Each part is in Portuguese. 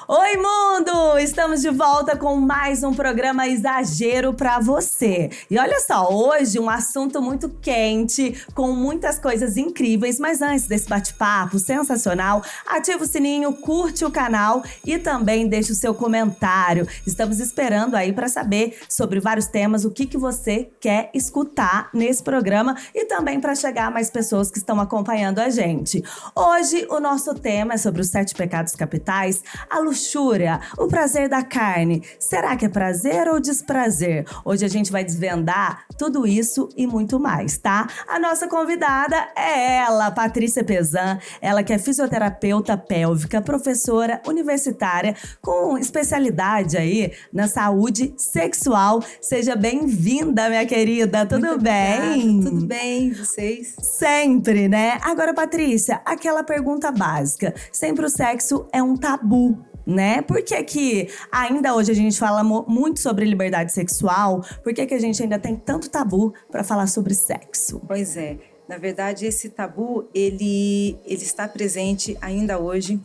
Oi, mundo! Estamos de volta com mais um programa Exagero pra você. E olha só, hoje um assunto muito quente, com muitas coisas incríveis. Mas antes desse bate-papo sensacional, ativa o sininho, curte o canal e também deixa o seu comentário. Estamos esperando aí pra saber sobre vários temas, o que você quer escutar nesse programa e também pra chegar a mais pessoas que estão acompanhando a gente. Hoje o nosso tema é sobre os 7 pecados capitais, a luxúria, o prazer da carne. Será que é prazer ou desprazer? Hoje a gente vai desvendar tudo isso e muito mais, tá? A nossa convidada é ela, Patrícia Pezan. Ela que é fisioterapeuta pélvica, professora universitária com especialidade aí na saúde sexual. Seja bem-vinda, minha querida. Tudo muito bem? Obrigada. Tudo bem, vocês? Sempre, né? Agora, Patrícia, aquela pergunta básica. Sempre o sexo é um tabu, né? Por que ainda hoje a gente fala muito sobre liberdade sexual? Por que a gente ainda tem tanto tabu para falar sobre sexo? Pois é, na verdade esse tabu, ele está presente ainda hoje,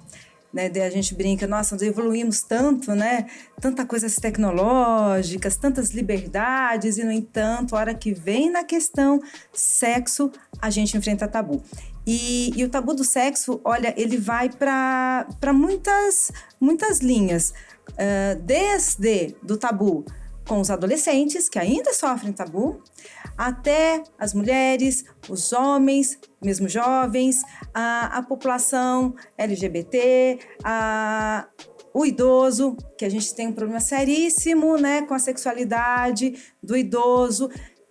né? Daí a gente brinca, nossa, nós evoluímos tanto, né? Tanta coisas tecnológicas, tantas liberdades e, no entanto, a hora que vem na questão sexo, a gente enfrenta tabu. E o tabu do sexo, olha, ele vai para muitas linhas, desde do tabu com os adolescentes, que ainda sofrem tabu, até as mulheres, os homens, mesmo jovens, a população LGBT, o idoso, que a gente tem um problema seríssimo, né, com a sexualidade do idoso,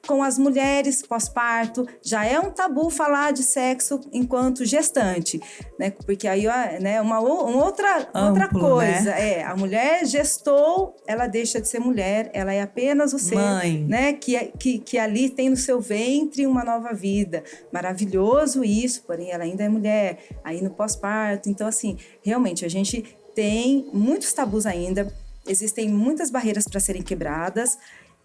com as mulheres pós-parto. Já é um tabu falar de sexo enquanto gestante, né? Porque aí, né, uma outra coisa. Né? A mulher gestou, ela deixa de ser mulher, ela é apenas o ser, mãe, né? Que ali tem no seu ventre uma nova vida. Maravilhoso isso, porém ela ainda é mulher, aí no pós-parto. Então, assim, realmente a gente tem muitos tabus ainda, existem muitas barreiras para serem quebradas.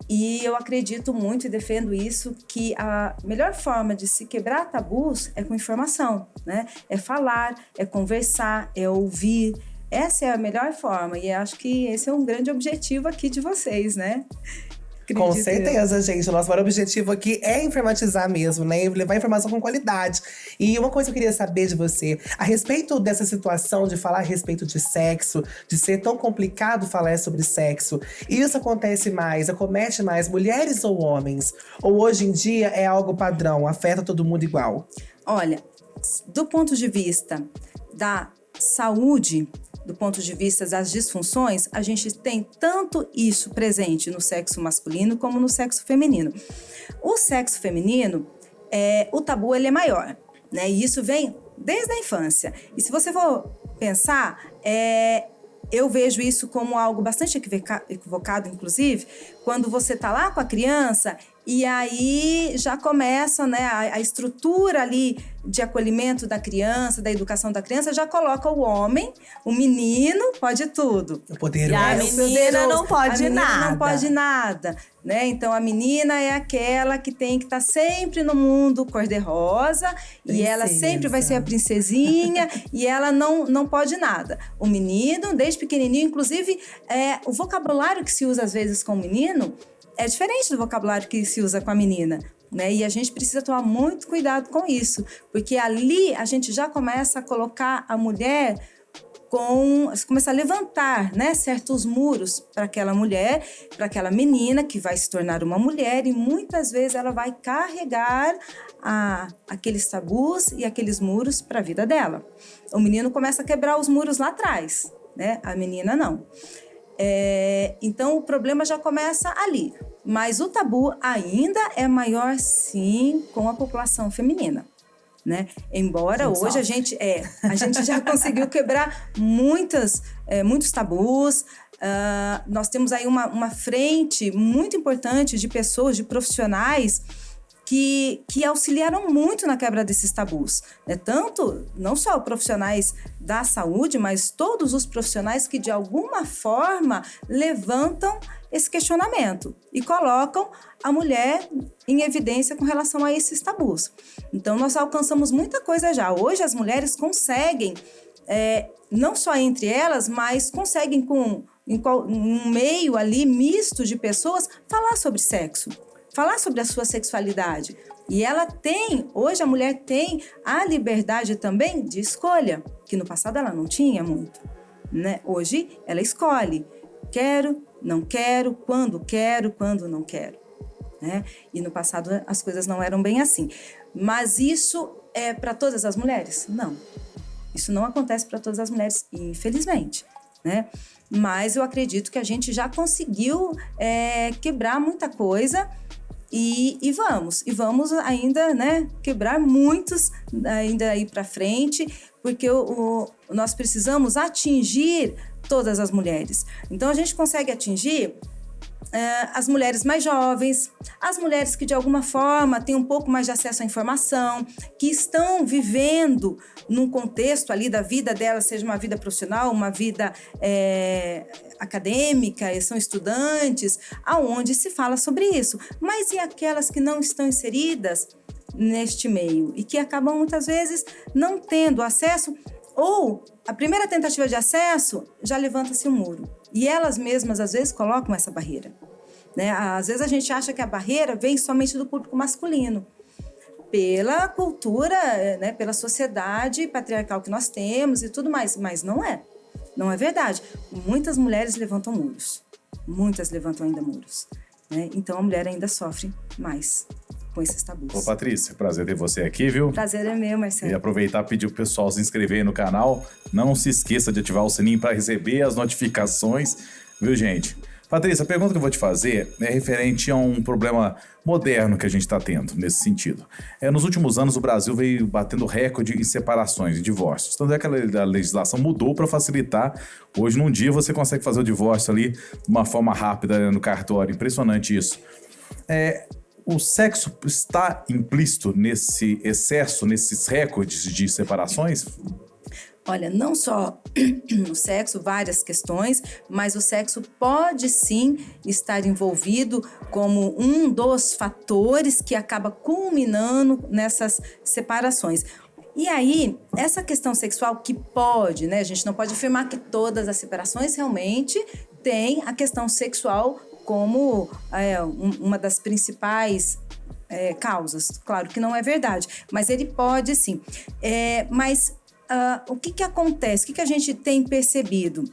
E eu acredito muito e defendo isso, que a melhor forma de se quebrar tabus é com informação, né? É falar, é conversar, é ouvir. Essa é a melhor forma e acho que esse é um grande objetivo aqui de vocês, né? Com certeza, gente. O nosso maior objetivo aqui é informatizar mesmo, né? Levar informação com qualidade. E uma coisa que eu queria saber de você, a respeito dessa situação de falar a respeito de sexo, de ser tão complicado falar sobre sexo, isso acontece mais, acomete mais mulheres ou homens? Ou hoje em dia é algo padrão, afeta todo mundo igual? Olha, do ponto de vista da saúde, do ponto de vista das disfunções, a gente tem tanto isso presente no sexo masculino como no sexo feminino. O sexo feminino, o tabu ele é maior, né? E isso vem desde a infância. E se você for pensar, eu vejo isso como algo bastante equivocado, inclusive, quando você está lá com a criança e aí já começa, né, a estrutura ali de acolhimento da criança, da educação da criança, já coloca o homem, o menino pode tudo. O poderoso. E a menina não pode nada. Não pode nada, né? Então a menina é aquela que tem que estar sempre no mundo cor-de-rosa e ela sempre vai ser a princesinha e ela não pode nada. O menino, desde pequenininho, inclusive, o vocabulário que se usa às vezes com o menino é diferente do vocabulário que se usa com a menina, né? E a gente precisa tomar muito cuidado com isso, porque ali a gente já começa a colocar a mulher começa a levantar, né, certos muros para aquela mulher, para aquela menina que vai se tornar uma mulher e muitas vezes ela vai carregar aqueles tabus e aqueles muros para a vida dela. O menino começa a quebrar os muros lá atrás, né? A menina não. Então o problema já começa ali, mas o tabu ainda é maior sim com a população feminina, né? Embora hoje a gente já conseguiu quebrar muitos tabus. Nós temos aí uma frente muito importante de pessoas, de profissionais que auxiliaram muito na quebra desses tabus, né? Tanto, não só profissionais da saúde, mas todos os profissionais que de alguma forma levantam esse questionamento e colocam a mulher em evidência com relação a esses tabus. Então, nós alcançamos muita coisa já. Hoje, as mulheres conseguem não só entre elas, mas conseguem em um meio ali misto de pessoas, falar sobre sexo, falar sobre a sua sexualidade. E hoje a mulher tem a liberdade também de escolha, que no passado ela não tinha muito, né? Hoje ela escolhe, quero, não quero, quando não quero, né? E no passado as coisas não eram bem assim. Mas isso é para todas as mulheres? Não. Isso não acontece para todas as mulheres, infelizmente, né? Mas eu acredito que a gente já conseguiu quebrar muita coisa e vamos ainda, né, quebrar muitos ainda aí para frente, porque nós precisamos atingir todas as mulheres. Então a gente consegue atingir as mulheres mais jovens, as mulheres que de alguma forma têm um pouco mais de acesso à informação, que estão vivendo num contexto ali da vida delas, seja uma vida profissional, uma vida acadêmica, são estudantes, aonde se fala sobre isso. Mas e aquelas que não estão inseridas neste meio e que acabam muitas vezes não tendo acesso, ou a primeira tentativa de acesso já levanta-se um muro. E elas mesmas, às vezes, colocam essa barreira, né? Às vezes a gente acha que a barreira vem somente do público masculino, pela cultura, né? Pela sociedade patriarcal que nós temos e tudo mais, mas não é verdade. Muitas mulheres levantam muros, muitas levantam ainda muros, né? Então a mulher ainda sofre mais com esses tabus. Ô, Patrícia, prazer ter você aqui, viu? Prazer é meu, Marcelo. E aproveitar e pedir pro pessoal se inscrever aí no canal. Não se esqueça de ativar o sininho para receber as notificações, viu, gente? Patrícia, a pergunta que eu vou te fazer é referente a um problema moderno que a gente está tendo nesse sentido. Nos últimos anos, o Brasil veio batendo recorde em separações e divórcios. Tanto é que a legislação mudou para facilitar. Hoje, num dia, você consegue fazer o divórcio ali de uma forma rápida, né, no cartório. Impressionante isso. O sexo está implícito nesse excesso, nesses recordes de separações? Olha, não só o sexo, várias questões, mas o sexo pode sim estar envolvido como um dos fatores que acaba culminando nessas separações. E aí, essa questão sexual que pode, né? A gente não pode afirmar que todas as separações realmente têm a questão sexual como uma das principais causas. Claro que não é verdade, mas ele pode sim. O que acontece? O que a gente tem percebido?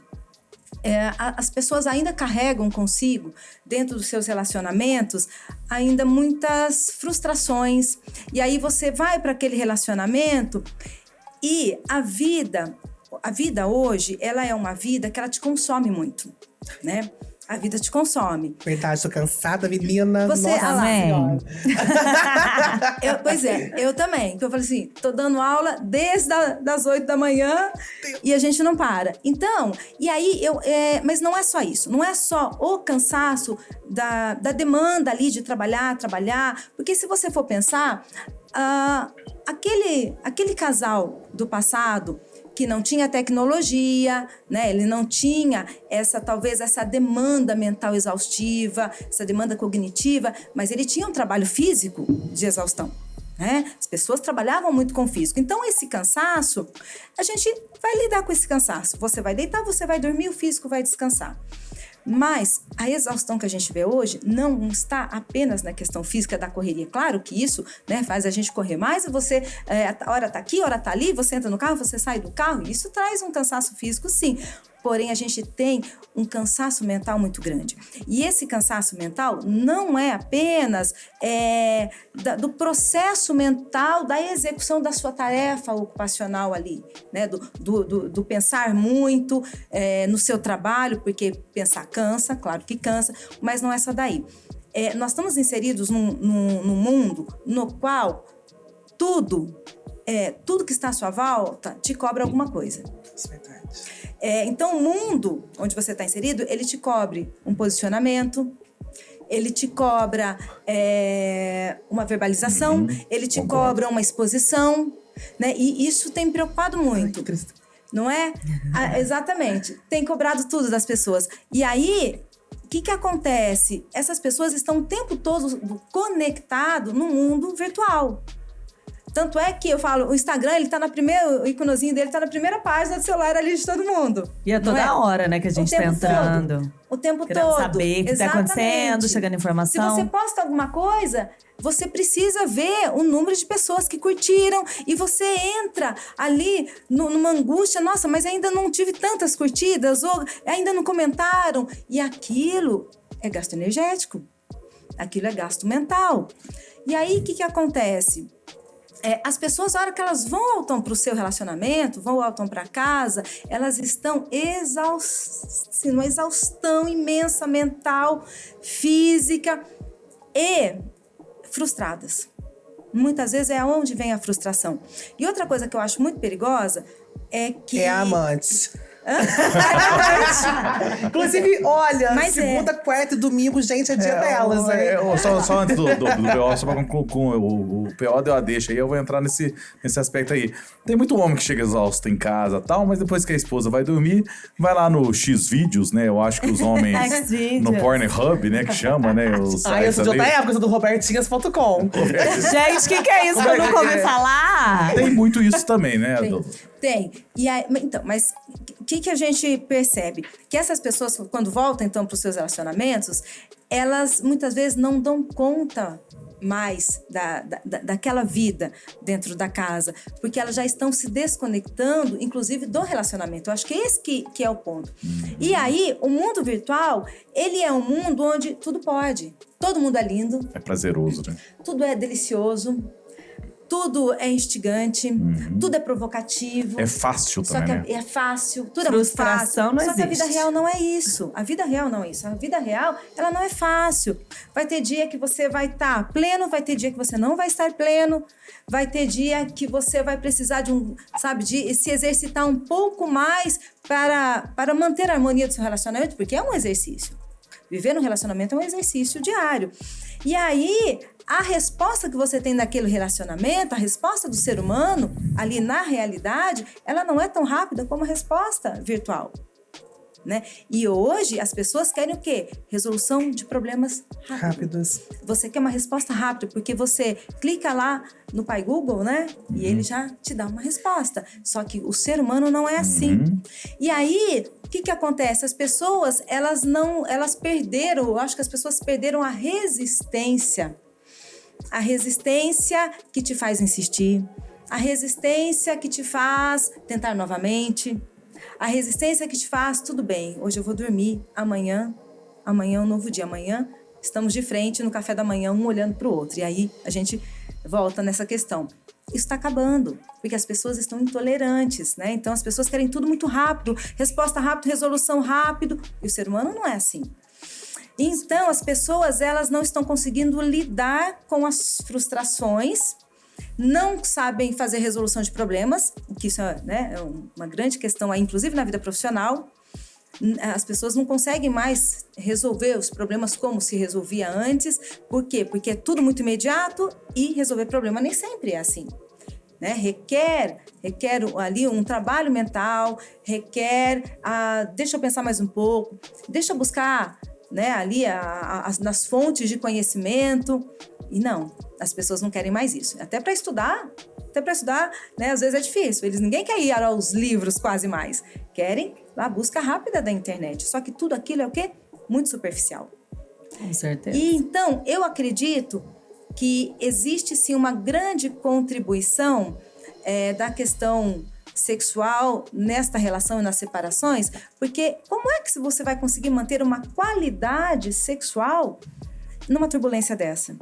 As pessoas ainda carregam consigo, dentro dos seus relacionamentos, ainda muitas frustrações. E aí você vai para aquele relacionamento e a vida hoje, ela é uma vida que ela te consome muito, né? A vida te consome. Verdade, tô cansada, menina. Você, Nossa também. Pois é, eu também. Que eu falei assim, tô dando aula desde das 8 da manhã e a gente não para. Então, e aí, mas não é só isso. Não é só o cansaço da demanda ali de trabalhar. Porque se você for pensar, aquele casal do passado que não tinha tecnologia, né? Ele não tinha talvez essa demanda mental exaustiva, essa demanda cognitiva, mas ele tinha um trabalho físico de exaustão, né? As pessoas trabalhavam muito com o físico. Então, esse cansaço, a gente vai lidar com esse cansaço. Você vai deitar, você vai dormir, o físico vai descansar. Mas a exaustão que a gente vê hoje não está apenas na questão física da correria. Claro que isso, né, faz a gente correr mais e você, hora tá aqui, hora tá ali, você entra no carro, você sai do carro, e isso traz um cansaço físico, sim. Porém, a gente tem um cansaço mental muito grande. E esse cansaço mental não é apenas do processo mental da execução da sua tarefa ocupacional ali, né? Do pensar muito no seu trabalho, porque pensar cansa, claro que cansa, mas não é só daí. Nós estamos inseridos num mundo no qual tudo que está à sua volta te cobra alguma coisa. Isso é verdade. Então, o mundo onde você está inserido, ele te cobre um posicionamento, ele te cobra uma verbalização, ele te cobra uma exposição, né? E isso tem me preocupado muito, não é? Exatamente. Tem cobrado tudo das pessoas. E aí, o que acontece? Essas pessoas estão o tempo todo conectadas no mundo virtual. Tanto é que eu falo, o Instagram, ele tá o iconozinho dele tá na primeira página do celular ali de todo mundo. E é toda hora, né, que a gente tá entrando. O tempo querendo todo. saber o que tá acontecendo, chegando informação. Se você posta alguma coisa, você precisa ver o número de pessoas que curtiram. E você entra ali numa angústia. Nossa, mas ainda não tive tantas curtidas. Ou ainda não comentaram. E aquilo é gasto energético. Aquilo é gasto mental. E aí, o que acontece? As pessoas, na hora que elas voltam para o seu relacionamento, voltam para casa, elas estão numa exaustão imensa mental, física e frustradas. Muitas vezes é onde vem a frustração. E outra coisa que eu acho muito perigosa é que... É a amante. Inclusive, olha, mas segunda, quarta e domingo, gente, é dia delas, né? Só antes do PO, só pra concluir, o PO deu a deixa aí, eu vou entrar nesse aspecto aí. Tem muito homem que chega exausto em casa e tal, mas depois que a esposa vai dormir, vai lá no X-Vídeos, né? Eu acho que os homens no Pornhub, né, que chama, né? Eu sou de outra época, eu sou do robertinhas.com. Gente, o que é isso que eu nunca ouvi falar? Tem muito isso também, né? Tem. E aí, então, mas o que a gente percebe? Que essas pessoas, quando voltam, então, para os seus relacionamentos, elas, muitas vezes, não dão conta mais daquela vida dentro da casa, porque elas já estão se desconectando, inclusive, do relacionamento. Eu acho que esse que é o ponto. E aí, o mundo virtual, ele é um mundo onde tudo pode. Todo mundo é lindo. É prazeroso, né? Tudo é delicioso. Tudo é instigante, tudo é provocativo. É fácil também, só que né? é fácil, tudo é muito fácil. Não só existe. que a vida real não é isso. A vida real não é isso. A vida real, ela não é fácil. Vai ter dia que você vai estar pleno, vai ter dia que você não vai estar pleno, vai ter dia que você vai precisar de se exercitar um pouco mais para manter a harmonia do seu relacionamento, porque é um exercício. Viver no relacionamento é um exercício diário. E aí, a resposta que você tem daquele relacionamento, a resposta do ser humano, ali na realidade, ela não é tão rápida como a resposta virtual, né? E hoje, as pessoas querem o quê? Resolução de problemas rápidos. Você quer uma resposta rápida, porque você clica lá no Pai Google, né? E ele já te dá uma resposta. Só que o ser humano não é assim. E aí, o que acontece? As pessoas, elas perderam, eu acho que as pessoas perderam a resistência. A resistência que te faz insistir, a resistência que te faz tentar novamente, a resistência que te faz, tudo bem, hoje eu vou dormir, amanhã é um novo dia, amanhã estamos de frente no café da manhã, um olhando para o outro. E aí a gente volta nessa questão. Isso está acabando, porque as pessoas estão intolerantes, né? Então as pessoas querem tudo muito rápido, resposta rápido, resolução rápido, e o ser humano não é assim. Então, as pessoas, elas não estão conseguindo lidar com as frustrações, não sabem fazer resolução de problemas, o que isso é uma grande questão, aí, inclusive na vida profissional. As pessoas não conseguem mais resolver os problemas como se resolvia antes. Por quê? Porque é tudo muito imediato e resolver problema nem sempre é assim. Né? Requer ali um trabalho mental, deixa eu pensar mais um pouco, deixa eu buscar... né, ali nas fontes de conhecimento. E não, as pessoas não querem mais isso. Até para estudar, né, às vezes é difícil. Ninguém quer ir aos livros quase mais. Querem a busca rápida da internet. Só que tudo aquilo é o quê? Muito superficial. Com certeza. E então, eu acredito que existe sim uma grande contribuição da questão sexual nesta relação e nas separações, porque como é que você vai conseguir manter uma qualidade sexual numa turbulência dessa?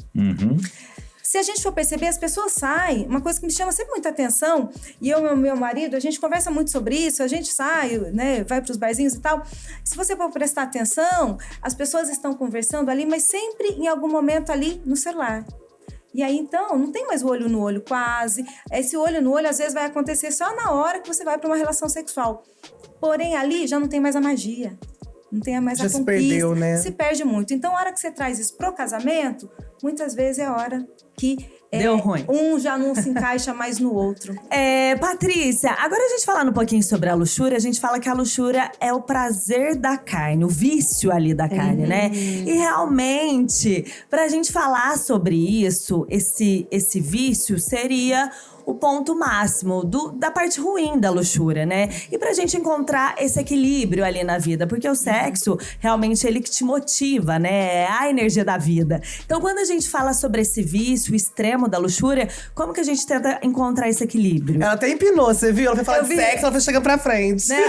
Se a gente for perceber, as pessoas saem, uma coisa que me chama sempre muita atenção, e eu e meu marido, a gente conversa muito sobre isso, a gente sai, né, vai para os barzinhos e tal. Se você for prestar atenção, as pessoas estão conversando ali, mas sempre em algum momento ali no celular. E aí, então, não tem mais o olho no olho quase. Esse olho no olho, às vezes, vai acontecer só na hora que você vai para uma relação sexual. Porém, ali já não tem mais a magia. Não tem mais a conquista. Já se perdeu, né? Se perde muito. Então, a hora que você traz isso pro casamento, muitas vezes é a hora que Deu ruim. Um já não se encaixa mais no outro. Patrícia, agora a gente falando um pouquinho sobre a luxúria, a gente fala que a luxúria é o prazer da carne, o vício ali da carne, né? E realmente, pra gente falar sobre isso, esse vício seria o ponto máximo da parte ruim da luxúria, né? E pra gente encontrar esse equilíbrio ali na vida, porque o sexo, realmente, ele que te motiva, né? É a energia da vida. Então, quando a gente fala sobre esse vício extremo da luxúria, como que a gente tenta encontrar esse equilíbrio? Ela até empinou, você viu? Ela foi falar de sexo, ela foi chegando pra frente. Né?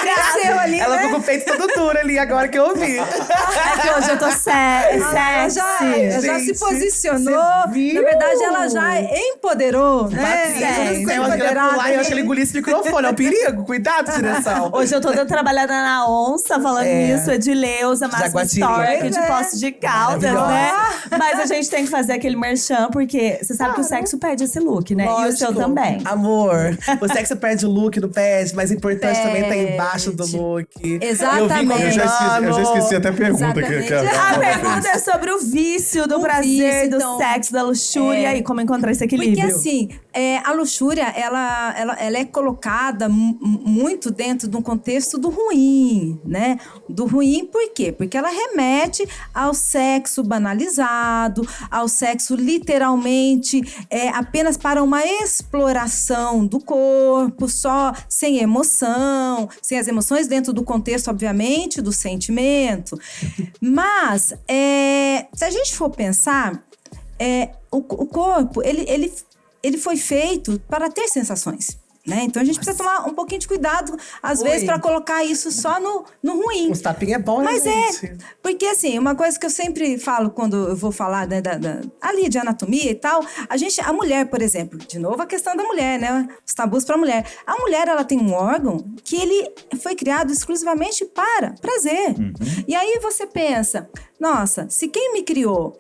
Cresceu ali, Ela né? ficou com o peito todo duro ali, agora que eu ouvi. É que hoje eu tô Ela sexy. já se Gente, posicionou. você viu? Na verdade, ela já empoderou, né? Eu acho que ele ia pular e eu acho que ele engoliu esse microfone. É um perigo. Cuidado, direção. Hoje eu tô dando trabalhada na onça, falando nisso, Edileuza, Máxima Jaguatirica. Story aqui de Poços de Caldas, né? Maravilhosa. Mas a gente tem que fazer aquele merchan, porque você sabe que o sexo perde esse look, né? E o Lógico. seu também. Amor, o sexo perde o look, não perde, mas o importante também tá embaixo do look. Exatamente. Eu já esqueci até a pergunta que Exatamente. A pergunta é sobre o vício do prazer, vício, do então, sexo, da luxúria. E aí, como encontrar esse equilíbrio? Porque assim, a luxúria, ela é colocada muito dentro de um contexto do ruim, né? Do ruim por quê? Porque ela remete ao sexo banalizado, ao sexo literalmente apenas para uma exploração do corpo, só sem emoção, sem as emoções dentro do contexto, obviamente, do sentimento. Mas, se a gente for pensar, o corpo, ele foi feito para ter sensações, né? Então a gente precisa tomar um pouquinho de cuidado, às vezes, para colocar isso só no ruim. Os tapinhos é bom, né, Mas gente? porque assim, uma coisa que eu sempre falo quando eu vou falar, né, ali de anatomia e tal, a mulher, por exemplo, de novo a questão da mulher, né? Os tabus para a mulher. A mulher, ela tem um órgão que ele foi criado exclusivamente para prazer. E aí você pensa, nossa, se quem me criou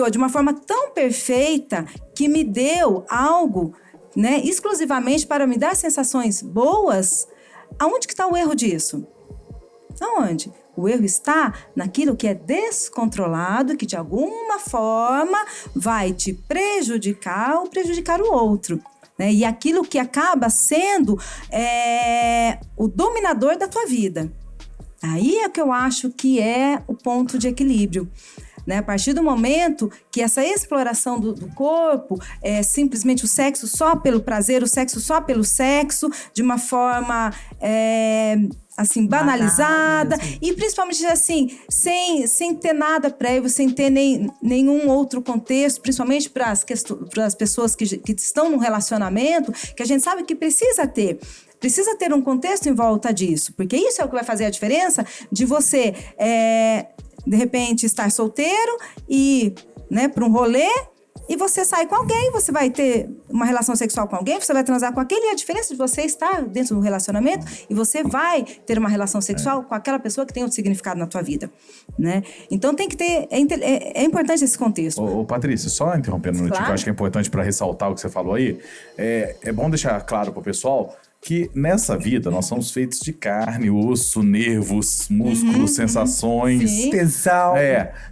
de uma forma tão perfeita que me deu algo, né, exclusivamente para me dar sensações boas, aonde que está o erro disso? Aonde? O erro está naquilo que é descontrolado, que de alguma forma vai te prejudicar ou prejudicar o outro, né? E aquilo que acaba sendo o dominador da tua vida. Aí é que eu acho que é o ponto de equilíbrio. Né? A partir do momento que essa exploração do corpo é simplesmente o sexo só pelo prazer, o sexo só pelo sexo, de uma forma assim, banalizada e principalmente assim, sem ter nada prévio, sem ter nenhum outro contexto, principalmente para as pessoas que estão num relacionamento, que a gente sabe que precisa ter um contexto em volta disso, porque isso é o que vai fazer a diferença de você de repente estar solteiro e, né, para um rolê, e você sai com alguém, você vai ter uma relação sexual com alguém, você vai transar com aquele, e a diferença de você estar dentro do relacionamento e você vai ter uma relação sexual com aquela pessoa que tem outro significado na tua vida, né? Então tem que ter, é importante esse contexto. Ô, Patrícia, só interrompendo um minutinho, que eu acho que é importante para ressaltar o que você falou aí, é bom deixar claro pro pessoal que nessa vida nós somos feitos de carne, osso, nervos, músculos, sensações. Sim. Tesão.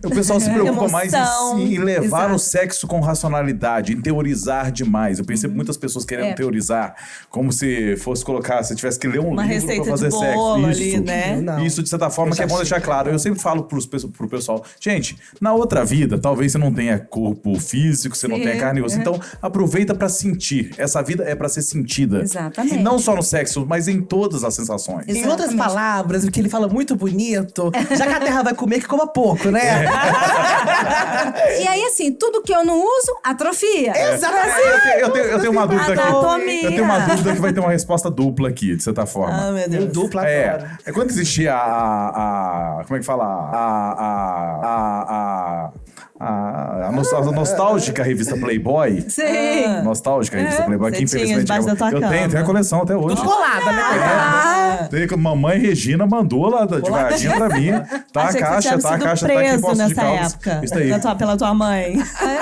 O pessoal se preocupa mais Emoção. em levar Exato. o sexo com racionalidade, em teorizar demais. Eu percebo muitas pessoas querendo teorizar, como se fosse colocar, se tivesse que ler um Uma livro receita pra fazer de sexo. bolo Isso, ali, né? Não. Isso, de certa forma, Eu que é já bom deixar achei. claro. Eu sempre falo pro pessoal, gente, na outra vida, talvez você não tenha corpo físico, você não tenha carne e osso. Então, aproveita pra sentir. Essa vida é pra ser sentida. Exatamente. E não só no sexo, mas em todas as sensações. Em outras Exatamente. palavras, o que ele fala muito bonito, já que a terra vai comer, que coma pouco, né? E aí, assim, tudo que eu não uso, atrofia. Exatamente. Eu tenho uma dúvida aqui. Anatomia. Eu tenho uma dúvida que vai ter uma resposta dupla aqui, de certa forma. Ah, meu Deus. Um duplo adoro. Quando existia como é que fala? A nostálgica revista Playboy. Sim. Nostálgica revista Playboy, que Você tinha infelizmente debaixo da tua eu tenho cama. a coleção até hoje. Tudo colada, né? Tem que mamãe Regina mandou lá de Varginha pra mim. Tá Achei a que você caixa, tinha tá a sido caixa, tá aqui em preso Poços de nessa Caldas. época. Isso aí. Pela tua mãe.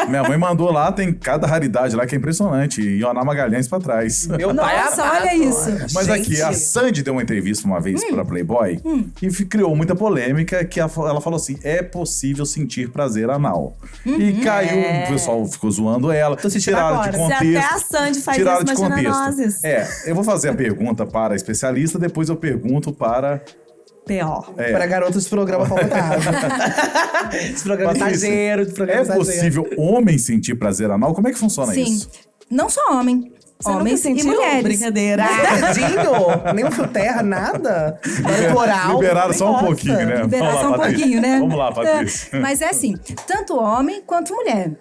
Minha mãe mandou lá, tem cada raridade lá que é impressionante. E Ioná Magalhães pra trás. Meu pai Nossa, amado. olha isso. Mas Gente. aqui, a Sandy deu uma entrevista uma vez pra Playboy e criou muita polêmica que ela falou assim, é possível sentir prazer anal. anal. E caiu, o pessoal ficou zoando ela. Tô sentindo tiraram agora. de Se contexto. até a Sandy faz Tiraram isso, de imagina contexto. nós. Eu vou fazer a pergunta para a especialista, depois eu pergunto para... Pior. Para garotos de programa faltava. De programa Patrícia, exagero, de programa é exagero. possível homem sentir prazer anal? Como é que funciona Sim. isso? Não só homem. Você Homens nunca e sentiu? mulheres. Brincadeira. Dedinho? Nem um fio terra, nada? Coral. Liberaram só um Nossa. pouquinho, né? Liberar Vamos só lá, um Patrícia. pouquinho, né? Vamos lá, Patrícia. Mas é assim, tanto homem quanto mulher.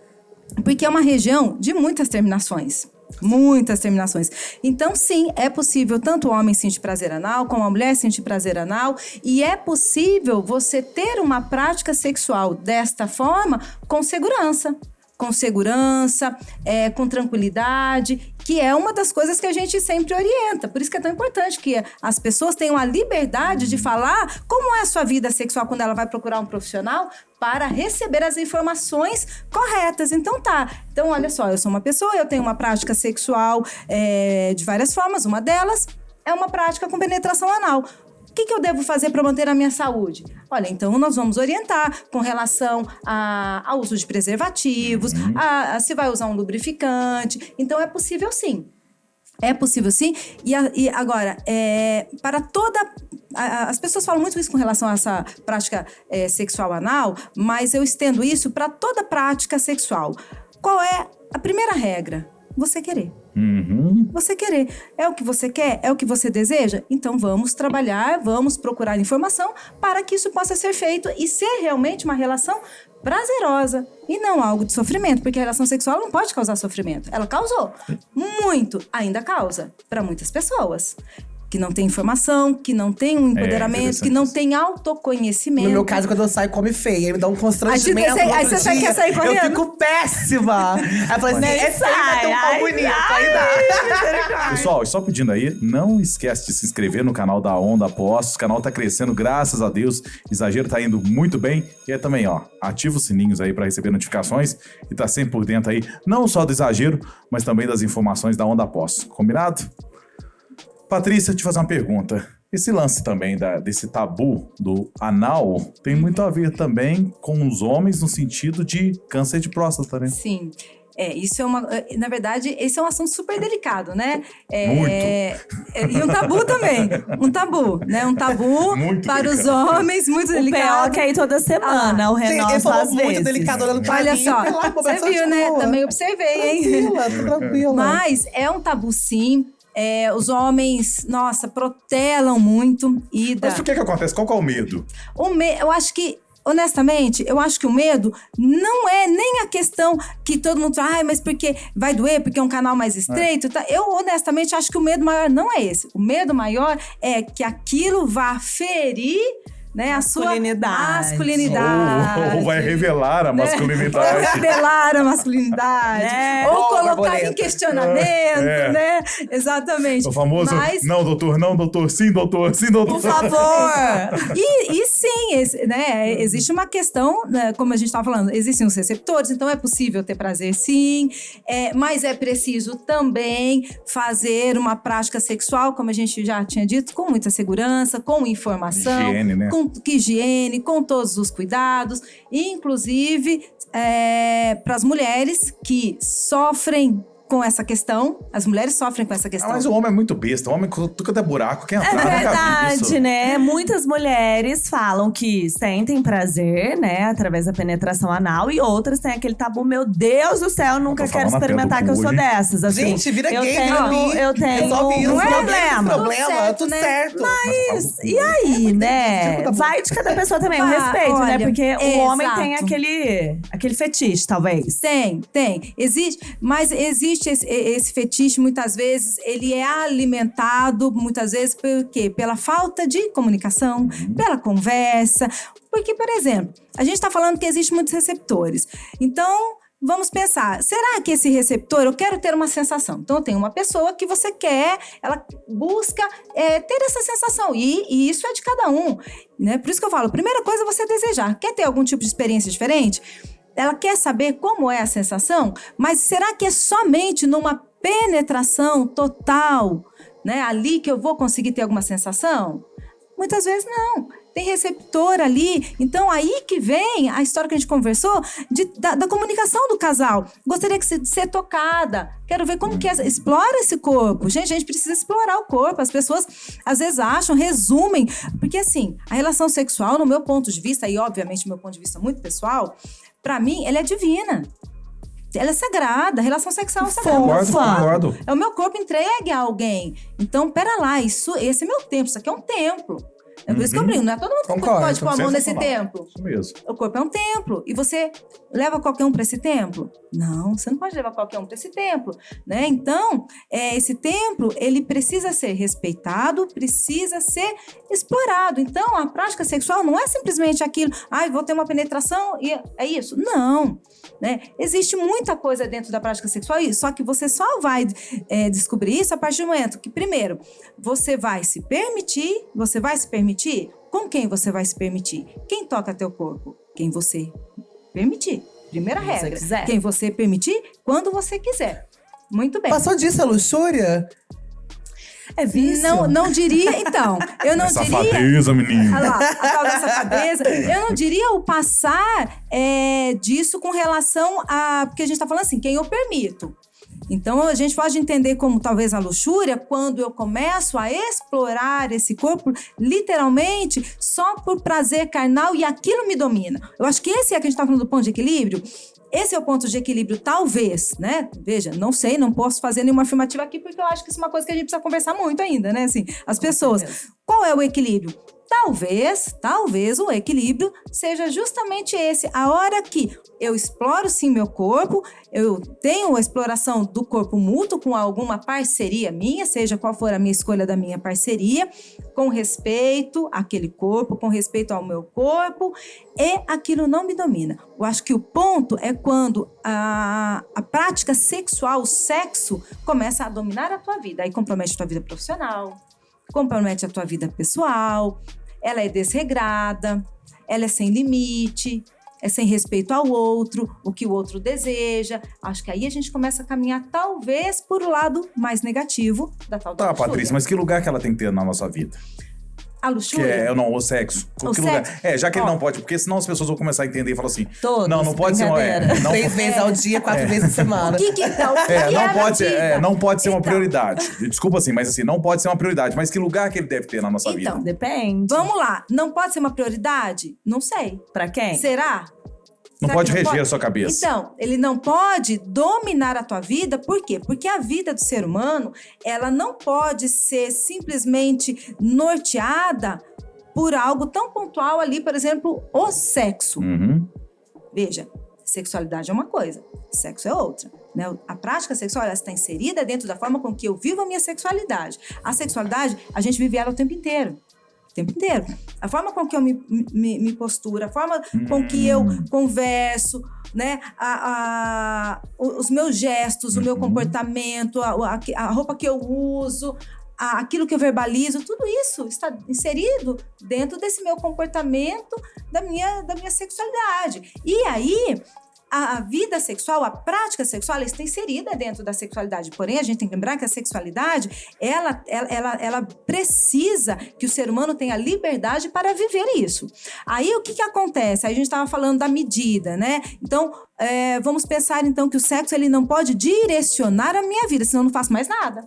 Porque é uma região de muitas terminações. Muitas terminações. Então, sim, é possível tanto o homem sentir prazer anal, como a mulher sentir prazer anal. E é possível você ter uma prática sexual desta forma com segurança. Com tranquilidade, que é uma das coisas que a gente sempre orienta. Por isso que é tão importante que as pessoas tenham a liberdade de falar como é a sua vida sexual quando ela vai procurar um profissional para receber as informações corretas. Então olha só, eu sou uma pessoa, eu tenho uma prática sexual de várias formas. Uma delas é uma prática com penetração anal. O que eu devo fazer para manter a minha saúde? Olha, então nós vamos orientar com relação ao uso de preservativos, a se vai usar um lubrificante. Então, é possível sim. É possível sim. E agora, para toda... As pessoas falam muito isso com relação a essa prática sexual anal, mas eu estendo isso para toda prática sexual. Qual é a primeira regra? Você querer. Você querer. É o que você quer? É o que você deseja? Então vamos trabalhar, vamos procurar informação para que isso possa ser feito e ser realmente uma relação prazerosa e não algo de sofrimento, porque a relação sexual não pode causar sofrimento. Ela causou muito, ainda causa para muitas pessoas. Que não tem informação, que não tem um empoderamento, que não tem autoconhecimento. No meu caso, quando eu saio, come feia. Aí me dá um constrangimento. Aí você quer sair correndo? Eu fico péssima. Aí eu falo assim, é feio, mas tem um pau bonito. Aí dá. Pessoal, só pedindo aí, não esquece de se inscrever no canal da Onda Postos. O canal tá crescendo, graças a Deus. Exagero tá indo muito bem. E também, ativa os sininhos aí para receber notificações e tá sempre por dentro aí, não só do Exagero, mas também das informações da Onda Postos. Combinado? Patrícia, te fazer uma pergunta. Esse lance também desse tabu do anal tem muito a ver também com os homens no sentido de câncer de próstata, né? Sim. Isso na verdade, esse é um assunto super delicado, né? Muito. E um tabu também. Um tabu, né? Um tabu muito para delicado. Os homens, muito delicado. O P.O. que aí toda semana, o Renan Ele falou às muito vezes. delicado olhando pra Olha mim. só, Pelo amor, você só viu, de né? boa. Também observei, hein? Tranquila. Mas é um tabu, sim. Os homens, nossa, protelam muito. Mas por que acontece? Qual que é o medo? Eu acho que, honestamente, o medo não é nem a questão que todo mundo fala, mas porque vai doer, porque é um canal mais estreito. Tá? Eu, honestamente, acho que o medo maior não é esse. O medo maior é que aquilo vá ferir, né, a sua masculinidade. Ou vai revelar a masculinidade. Ou revelar a masculinidade. Ou colocar em questionamento, né? Exatamente. O famoso, não, doutor, sim, doutor. Por favor! E sim, né, existe uma questão, né, como a gente estava falando, existem os receptores, então é possível ter prazer, sim, mas é preciso também fazer uma prática sexual, como a gente já tinha dito, com muita segurança, com informação. Higiene, né? Higiene, com todos os cuidados, inclusive para as mulheres que sofrem com essa questão. As mulheres sofrem com essa questão. Mas o homem é muito besta. O homem tudo é buraco. Quem É verdade, né? Muitas mulheres falam que sentem prazer, né? Através da penetração anal. E outras têm aquele tabu, meu Deus do céu, eu nunca quero experimentar, que eu sou dessas. Assim, Gente, vira gay, eu tenho não é problema. Tudo certo. Mas, e aí, né? Vai de cada pessoa também, o respeito, né? Porque o homem tem aquele fetiche, talvez. Tem. Existe esse fetiche, muitas vezes, ele é alimentado, muitas vezes, por quê? Pela falta de comunicação, pela conversa. Porque, por exemplo, a gente está falando que existem muitos receptores. Então, vamos pensar, será que esse receptor, eu quero ter uma sensação. Então, tem uma pessoa que você quer, ela busca ter essa sensação. E isso é de cada um, né? Por isso que eu falo, primeira coisa é você desejar. Quer ter algum tipo de experiência diferente? Ela quer saber como é a sensação, mas será que é somente numa penetração total, né? Ali que eu vou conseguir ter alguma sensação? Muitas vezes não. tem receptor ali. Então, aí que vem a história que a gente conversou da comunicação do casal. Gostaria de ser tocada. Quero ver como que é. Explora esse corpo. Gente, a gente precisa explorar o corpo. As pessoas, às vezes, acham, resumem. Porque, assim, a relação sexual, no meu ponto de vista, e, obviamente, meu ponto de vista muito pessoal, pra mim, ela é divina. Ela é sagrada, a relação sexual é sagrada. Concordo. É o meu corpo entregue a alguém. Então, pera lá, esse é meu templo, isso aqui é um templo. É por isso que eu brinco, não é todo mundo que pode pôr a mão nesse templo. Isso mesmo. O corpo é um templo. E você leva qualquer um para esse templo? Não, você não pode levar qualquer um para esse templo, né? Então, esse templo, ele precisa ser respeitado, precisa ser explorado. Então, a prática sexual não é simplesmente aquilo, vou ter uma penetração e é isso. Não, né? Existe muita coisa dentro da prática sexual, só que você só vai descobrir isso a partir do momento que, primeiro, você vai se permitir. Com quem você vai se permitir? Quem toca teu corpo? Quem você permitir. Primeira regra. Quem você permitir, quando você quiser. Muito bem. Passou disso a luxúria? É vício? Não diria, então. Eu não diria... Safadeza, menino. Olha lá, a tal da safadeza. Eu não diria o passar disso com relação a... Porque a gente tá falando assim, quem eu permito. Então, a gente pode entender como talvez a luxúria quando eu começo a explorar esse corpo, literalmente, só por prazer carnal e aquilo me domina. Eu acho que esse é que a gente está falando do ponto de equilíbrio. Esse é o ponto de equilíbrio, talvez, né? Veja, não sei, não posso fazer nenhuma afirmativa aqui, porque eu acho que isso é uma coisa que a gente precisa conversar muito ainda, né? Assim, as pessoas. Qual é o equilíbrio? Talvez o equilíbrio seja justamente esse. A hora que eu exploro, sim, meu corpo, eu tenho a exploração do corpo mútuo com alguma parceria minha, seja qual for a minha escolha da minha parceria, com respeito àquele corpo, com respeito ao meu corpo, e aquilo não me domina. Eu acho que o ponto é quando a prática sexual, o sexo, começa a dominar a tua vida. Aí compromete a tua vida profissional, compromete a tua vida pessoal, ela é desregrada, ela é sem limite, é sem respeito ao outro, o que o outro deseja. Acho que aí a gente começa a caminhar talvez por o lado mais negativo da tal da luxúria. Patrícia, mas que lugar que ela tem que ter na nossa vida? A luxúria? Que o sexo. O que sexo. Lugar? Já que ele não pode, porque senão as pessoas vão começar a entender e falar assim... Todos, não pode ser... Não, 3 vezes ao dia, 4 vezes por semana. O que então? Não pode ser uma prioridade. Desculpa assim, mas assim, não pode ser uma prioridade. Mas que lugar que ele deve ter na nossa vida? Depende. Vamos lá. Não pode ser uma prioridade? Não sei. Pra quem? Será? Não pode reger a sua cabeça. Então, ele não pode dominar a tua vida, por quê? Porque a vida do ser humano, ela não pode ser simplesmente norteada por algo tão pontual ali, por exemplo, o sexo. Veja, sexualidade é uma coisa, sexo é outra. Né? A prática sexual ela está inserida dentro da forma com que eu vivo a minha sexualidade. A sexualidade, a gente vive ela o tempo inteiro. O tempo inteiro. A forma com que eu me posturo, a forma com que eu converso, né? Os meus gestos, o meu comportamento, a roupa que eu uso, aquilo que eu verbalizo, tudo isso está inserido dentro desse meu comportamento, da minha sexualidade. E aí, a vida sexual, a prática sexual, ela está inserida dentro da sexualidade. Porém, a gente tem que lembrar que a sexualidade, ela precisa que o ser humano tenha liberdade para viver isso. Aí, o que acontece? Aí a gente estava falando da medida, né? Então, vamos pensar, então, que o sexo, ele não pode direcionar a minha vida, senão eu não faço mais nada.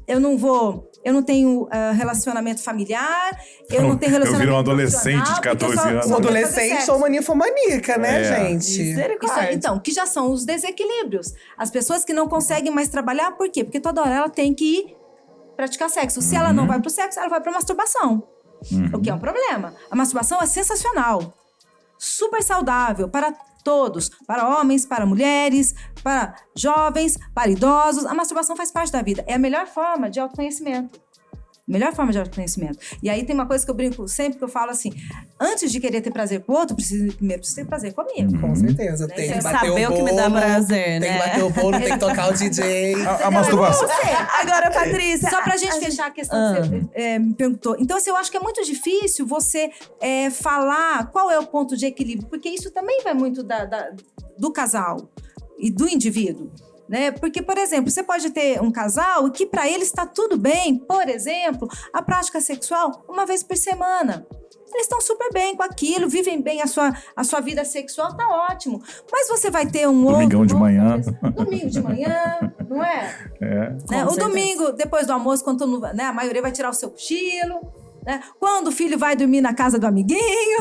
Eu não tenho relacionamento familiar, eu não tenho relacionamento. Eu viro um adolescente de 14 anos. Um adolescente ou uma ninfomaníaca, né, gente? Então, que já são os desequilíbrios. As pessoas que não conseguem mais trabalhar, por quê? Porque toda hora ela tem que ir praticar sexo. Se ela não vai pro sexo, ela vai pra masturbação. O que é um problema. A masturbação é sensacional. Super saudável para todos, para homens, para mulheres, para jovens, para idosos. A masturbação faz parte da vida. É a melhor forma de autoconhecimento. E aí tem uma coisa que eu brinco sempre, que eu falo assim, antes de querer ter prazer com o outro, primeiro preciso ter prazer comigo. Com certeza. Tem que bater saber o que me dá prazer, né? Tem que bater o bolo, tem que tocar o DJ. A masturbação. Agora, Patrícia... Só pra gente fechar a questão que você me perguntou. Então, assim, eu acho que é muito difícil você falar qual é o ponto de equilíbrio, porque isso também vai muito do casal e do indivíduo. né? Porque, por exemplo, você pode ter um casal que para ele está tudo bem, por exemplo, a prática sexual uma vez por semana. Eles estão super bem com aquilo, vivem bem a sua vida sexual, tá ótimo. Mas você vai ter um Domingão de manhã. Domingo de manhã, não é? É. O domingo, depois do almoço, quando todo mundo, né, a maioria vai tirar o seu cochilo. Né? Quando o filho vai dormir na casa do amiguinho,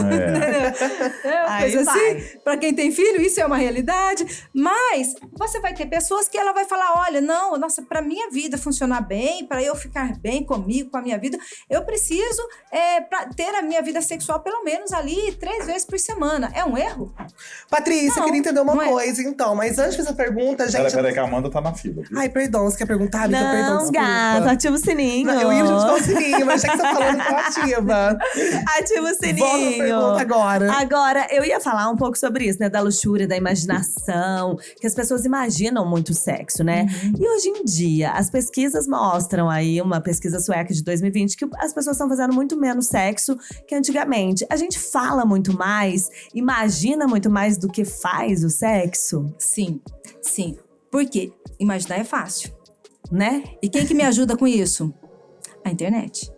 coisa assim. Para quem tem filho, isso é uma realidade. Mas você vai ter pessoas que ela vai falar: olha, não, nossa, para minha vida funcionar bem, para eu ficar bem comigo, com a minha vida, eu preciso ter a minha vida sexual pelo menos ali 3 vezes por semana. É um erro? Patrícia, eu queria entender uma não coisa, então. Mas antes dessa pergunta, gente... Peraí, que a Amanda tá na fila. Viu? Ai, perdão, você quer perguntar? Amiga, perdão, Não, desculpa. gato, ativa o sininho. Não, eu ia ativar o sininho, mas já que você tá falando, ativa. Ativa o sininho. Volta pra pergunta agora. Agora, eu ia falar um pouco sobre isso, né? Da luxúria, da imaginação. Que as pessoas imaginam muito sexo, né? E hoje em dia, as pesquisas mostram aí, uma pesquisa sueca de 2020, que as pessoas estão fazendo muito menos sexo que antigamente. A gente fala muito mais, imagina muito mais do que faz o sexo. Sim, sim. Por quê? Imaginar é fácil. Né? E quem que me ajuda com isso? A internet.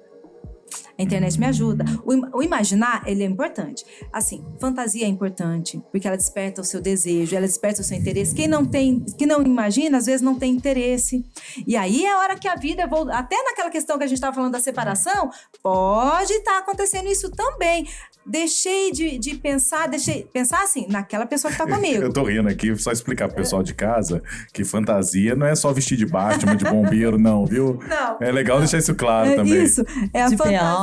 A internet me ajuda. O imaginar, ele é importante. Assim, fantasia é importante, porque ela desperta o seu desejo, ela desperta o seu interesse. Quem não imagina, às vezes não tem interesse. E aí é a hora que a vida, até naquela questão que a gente estava falando da separação, pode estar acontecendo isso também. Deixei de pensar assim, naquela pessoa que tá comigo. Eu tô rindo aqui, só explicar pro pessoal de casa que fantasia não é só vestir de Batman, de bombeiro, não, viu? Não. É legal deixar isso claro também. Isso, é a De fantasia.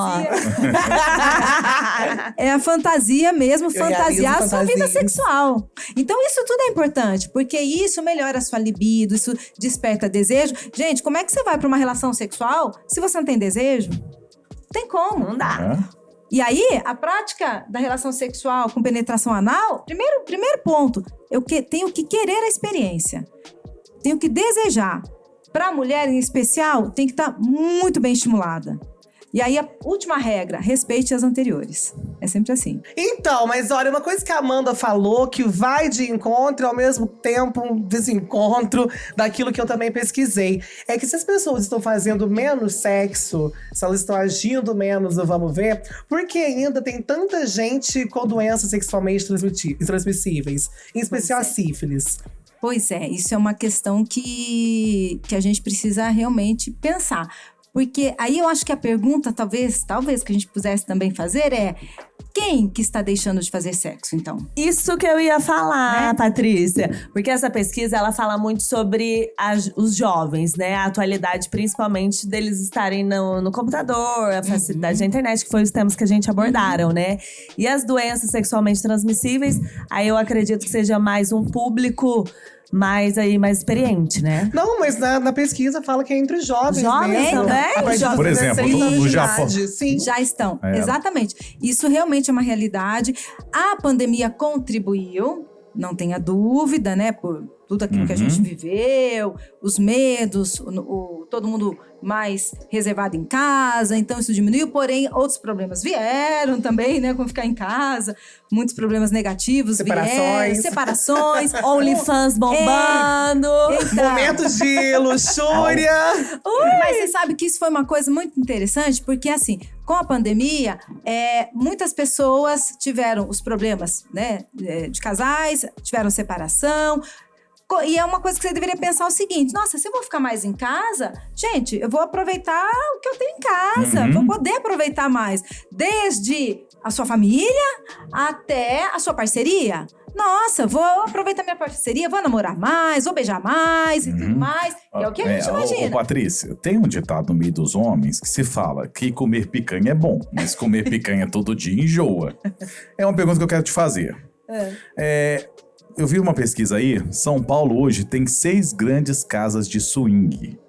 É a fantasia mesmo, fantasiar a sua vida sexual. Então isso tudo é importante, porque isso melhora a sua libido, isso desperta desejo. Gente, como é que você vai pra uma relação sexual se você não tem desejo? Não tem como. Não dá. É? E aí, a prática da relação sexual com penetração anal, primeiro ponto, eu tenho que querer a experiência. Tenho que desejar. Para a mulher, em especial, tem que estar muito bem estimulada. E aí, a última regra, respeite as anteriores. É sempre assim. Então, mas olha, uma coisa que a Amanda falou, que vai de encontro e ao mesmo tempo um desencontro daquilo que eu também pesquisei, é que se as pessoas estão fazendo menos sexo, se elas estão agindo menos no vamos ver, porque ainda tem tanta gente com doenças sexualmente transmissíveis, em especial a sífilis. Pois é, isso é uma questão que a gente precisa realmente pensar. Porque aí eu acho que a pergunta, talvez que a gente pudesse também fazer é: quem que está deixando de fazer sexo, então? Isso que eu ia falar, Patrícia. Porque essa pesquisa, ela fala muito sobre os jovens, né? A atualidade, principalmente, deles estarem no computador, a facilidade da internet, que foi os temas que a gente abordaram, né? E as doenças sexualmente transmissíveis, aí eu acredito que seja mais um público mais experiente, né? Não, mas na pesquisa fala que é entre os jovens. Jovens mesmo. também? A partir de Por exemplo, 16 anos no de Japão. idade, sim. Já estão, É. exatamente. Isso realmente é uma realidade. A pandemia contribuiu, não tenha dúvida, né? Por tudo aquilo que a gente viveu, os medos, todo mundo mais reservado em casa, então isso diminuiu, porém outros problemas vieram também, né, com ficar em casa, muitos problemas negativos vieram, separações, OnlyFans bombando. Então, Momentos de luxúria. mas você sabe que isso foi uma coisa muito interessante, porque assim, com a pandemia, muitas pessoas tiveram os problemas, né, de casais, tiveram separação. E é uma coisa que você deveria pensar o seguinte: nossa, se eu vou ficar mais em casa, gente, eu vou aproveitar o que eu tenho em casa. Vou poder aproveitar mais. Desde a sua família até a sua parceria. Nossa, vou aproveitar minha parceria, vou namorar mais, vou beijar mais e tudo mais. É o que a gente imagina. Ô, Patrícia, tem um ditado no meio dos homens que se fala que comer picanha é bom, mas comer picanha todo dia enjoa. É uma pergunta que eu quero te fazer. Eu vi uma pesquisa aí, São Paulo hoje tem 6 grandes casas de swing.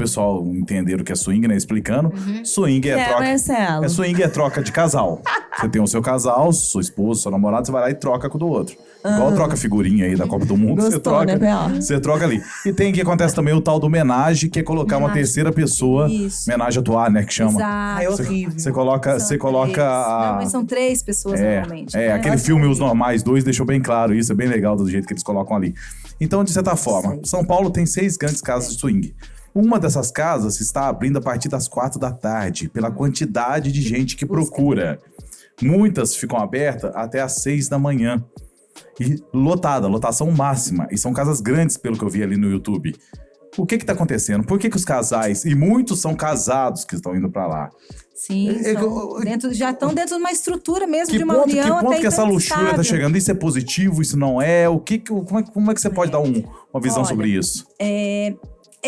pessoal entender o que é swing, né? Explicando. Swing é troca. Marcelo? Swing é troca de casal. Você tem o seu casal, sua esposa, seu namorado, você vai lá e troca com o do outro. Igual troca figurinha aí da Copa do Mundo, Gostou, você troca. né, Bel? Você troca ali. E tem que acontece também o tal do homenagem, que é colocar uma terceira pessoa. Isso. Homenagem a atuar, né? Que chama. Exato. É horrível. Você coloca. São Você coloca três. a. Não, mas são 3 pessoas normalmente. É, né? aquele filme Os Normais 2 deixou bem claro isso, é bem legal do jeito que eles colocam ali. Então, de certa forma, São Paulo tem 6 grandes casas de swing. Uma dessas casas está abrindo a partir das 4 da tarde, pela quantidade de gente que procura. Muitas ficam abertas até às 6 da manhã. E lotação máxima. E são casas grandes, pelo que eu vi ali no YouTube. O que tá acontecendo? Por que os casais, e muitos são casados que estão indo pra lá? Sim, já estão dentro de uma estrutura mesmo, de uma Que união ponto até que essa luxúria tá estável. chegando? Isso é positivo? Isso não é? Como é que você pode dar uma visão sobre isso? É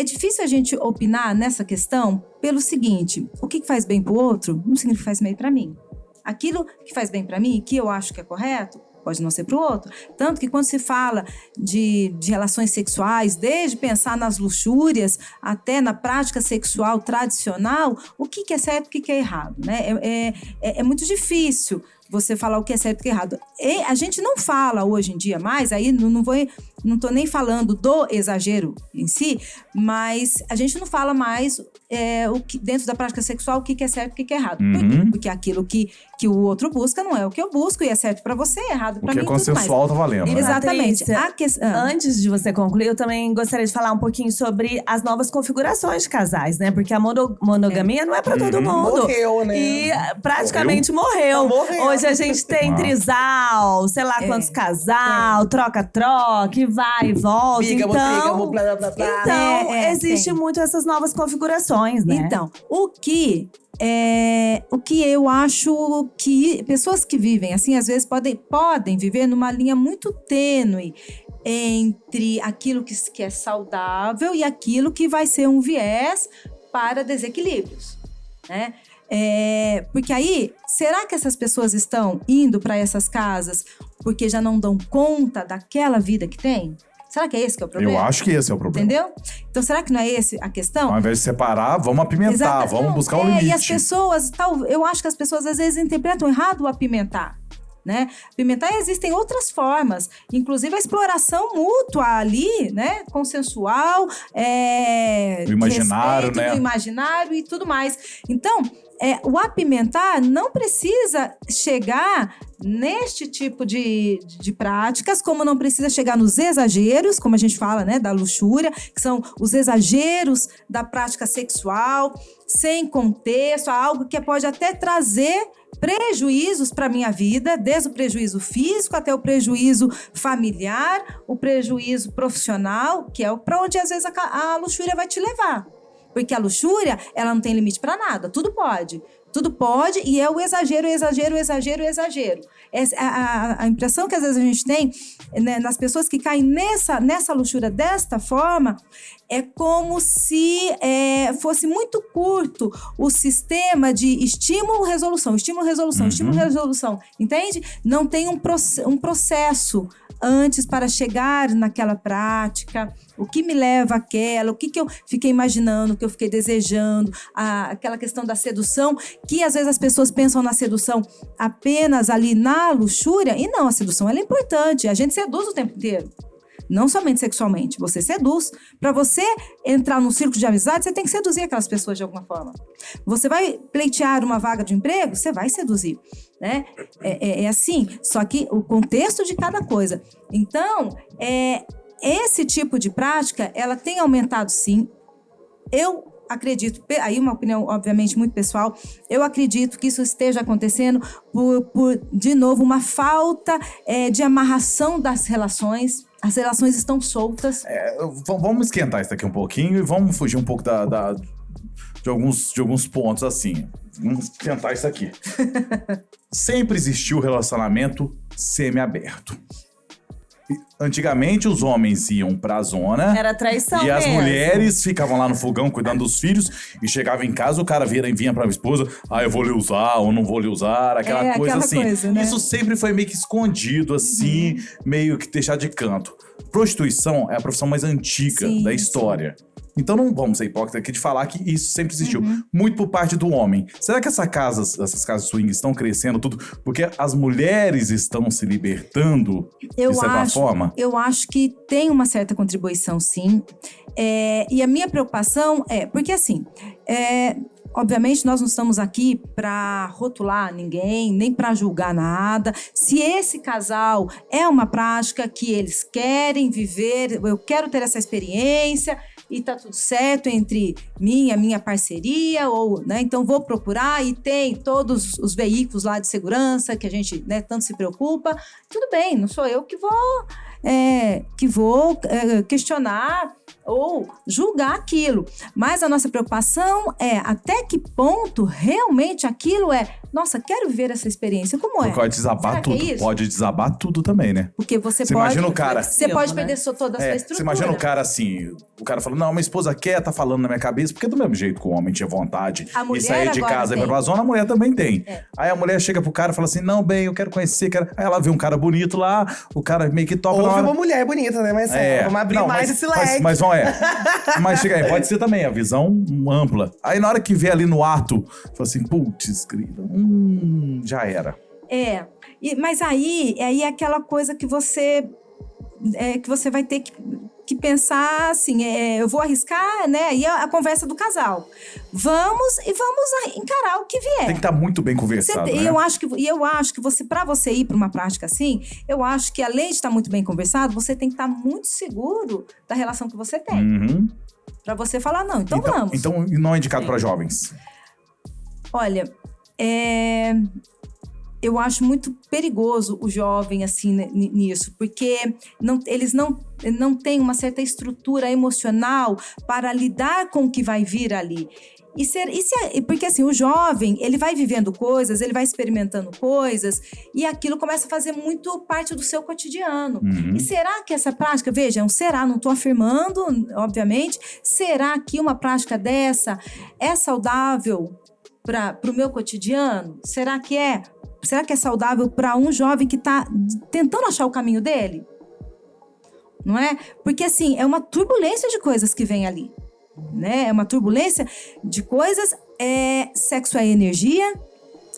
difícil a gente opinar nessa questão pelo seguinte: o que faz bem pro outro não significa que faz bem pra mim. Aquilo que faz bem pra mim, que eu acho que é correto, pode não ser pro outro. Tanto que quando se fala de relações sexuais, desde pensar nas luxúrias até na prática sexual tradicional, o que é certo e o que é errado, né? É muito difícil você falar o que é certo e o que é errado. E a gente não fala hoje em dia mais, aí não tô nem falando do exagero em si, mas a gente não fala mais dentro da prática sexual o que é certo e o que é errado. Por quê? Porque aquilo que o outro busca não é o que eu busco, e é certo pra você, é errado pra mim. O que é consensual tá valendo, né? Exatamente. Patrícia, antes de você concluir, eu também gostaria de falar um pouquinho sobre as novas configurações de casais, né? Porque a monogamia não é pra todo mundo. Morreu, né? E praticamente morreu. Morreu. Hoje a gente tem trisal, sei lá quantos casal, troca-troca, e vai e volta. Biga, então, blá, blá, blá. então existe muito essas novas configurações, né? Então, o que eu acho que pessoas que vivem assim, às vezes podem viver numa linha muito tênue entre aquilo que é saudável e aquilo que vai ser um viés para desequilíbrios, né? Porque aí, será que essas pessoas estão indo para essas casas porque já não dão conta daquela vida que tem? Será que é esse que é o problema? Eu acho que esse é o problema. Entendeu? Então, será que não é esse a questão? Ao invés de separar, vamos apimentar, vamos buscar o limite. E as pessoas, eu acho que as pessoas às vezes interpretam errado o apimentar, né? Apimentar, existem outras formas, inclusive a exploração mútua ali, né? Consensual, o imaginário, respeito, né? do imaginário e tudo mais. Então, o apimentar não precisa chegar neste tipo de práticas, como não precisa chegar nos exageros, como a gente fala, né, da luxúria, que são os exageros da prática sexual, sem contexto, algo que pode até trazer prejuízos para a minha vida, desde o prejuízo físico até o prejuízo familiar, o prejuízo profissional, que é para onde às vezes a luxúria vai te levar. Porque a luxúria, ela não tem limite para nada, tudo pode. Tudo pode, e é o exagero. A impressão que às vezes a gente tem, né, nas pessoas que caem nessa luxúria desta forma, é como se fosse muito curto o sistema de estímulo-resolução, entende? Não tem um processo antes para chegar naquela prática, o que me leva àquela, o que eu fiquei imaginando, o que eu fiquei desejando, aquela questão da sedução, que às vezes as pessoas pensam na sedução apenas ali na luxúria, e não, a sedução ela é importante, a gente seduz o tempo inteiro. Não somente sexualmente, você seduz. Para você entrar num círculo de amizade, você tem que seduzir aquelas pessoas de alguma forma. Você vai pleitear uma vaga de emprego, você vai seduzir, né? É assim, só que o contexto de cada coisa. Então, esse tipo de prática, ela tem aumentado sim. Eu acredito, aí uma opinião obviamente muito pessoal, eu acredito que isso esteja acontecendo por de novo, uma falta de amarração das relações. As relações estão soltas. Vamos esquentar isso aqui um pouquinho e vamos fugir um pouco de alguns pontos assim. Vamos esquentar isso aqui. Sempre existiu relacionamento semi-aberto. Antigamente, os homens iam pra zona. Era traição E as mesmo. mulheres ficavam lá no fogão cuidando dos filhos. E chegava em casa, o cara vinha pra esposa. Eu vou lhe usar ou não vou lhe usar. Aquela coisa assim. Né? Isso sempre foi meio que escondido, assim. Meio que deixar de canto. Prostituição é a profissão mais antiga da história. Então não vamos ser hipócritas aqui de falar que isso sempre existiu. Muito por parte do homem. Será que essas casas swing estão crescendo tudo porque as mulheres estão se libertando de certa forma? Eu acho que tem uma certa contribuição, sim. E a minha preocupação porque assim, obviamente, nós não estamos aqui para rotular ninguém, nem para julgar nada. Se esse casal é uma prática que eles querem viver, eu quero ter essa experiência e tá tudo certo entre mim e a minha parceria, né, então vou procurar e tem todos os veículos lá de segurança que a gente, né, tanto se preocupa. Tudo bem, não sou eu que vou questionar ou julgar aquilo. Mas a nossa preocupação é até que ponto realmente aquilo nossa, quero viver essa experiência. Como é? Pode desabar tudo. Pode desabar tudo também, né? Porque você pode... Imagina o cara... Você pode perder toda a sua estrutura. Você imagina o cara assim... O cara falando, não, minha esposa quer, tá falando na minha cabeça. Porque do mesmo jeito que o homem tinha vontade e sair de casa e ir pra zona, a mulher também tem. Aí a mulher chega pro cara e fala assim, não, bem, eu quero conhecer. Aí ela vê um cara bonito lá, o cara meio que topa na hora. Uma mulher bonita, né? Mas vamos abrir mais esse leque. Mas mas chega aí, pode ser também a visão ampla. Aí na hora que vê ali no ato, fala assim, putz, querida, já era. Mas aí é aquela coisa que você vai ter que pensar assim, eu vou arriscar, né? Aí a conversa do casal. Vamos encarar o que vier. Tem que estar muito bem conversado, né? Eu acho que para você ir para uma prática assim, eu acho que além de estar muito bem conversado, você tem que estar muito seguro da relação que você tem. Para você falar, não, então vamos. Então não é indicado para jovens? Olha, eu acho muito perigoso o jovem assim nisso, porque eles não têm uma certa estrutura emocional para lidar com o que vai vir ali. Porque assim, o jovem, ele vai vivendo coisas, ele vai experimentando coisas e aquilo começa a fazer muito parte do seu cotidiano. E será que essa prática, veja, é um será, não estou afirmando, obviamente, será que uma prática dessa é saudável para o meu cotidiano? Será que é saudável para um jovem que está tentando achar o caminho dele? Não é? Porque assim, é uma turbulência de coisas que vem ali. Né? É uma turbulência de coisas, sexo é energia,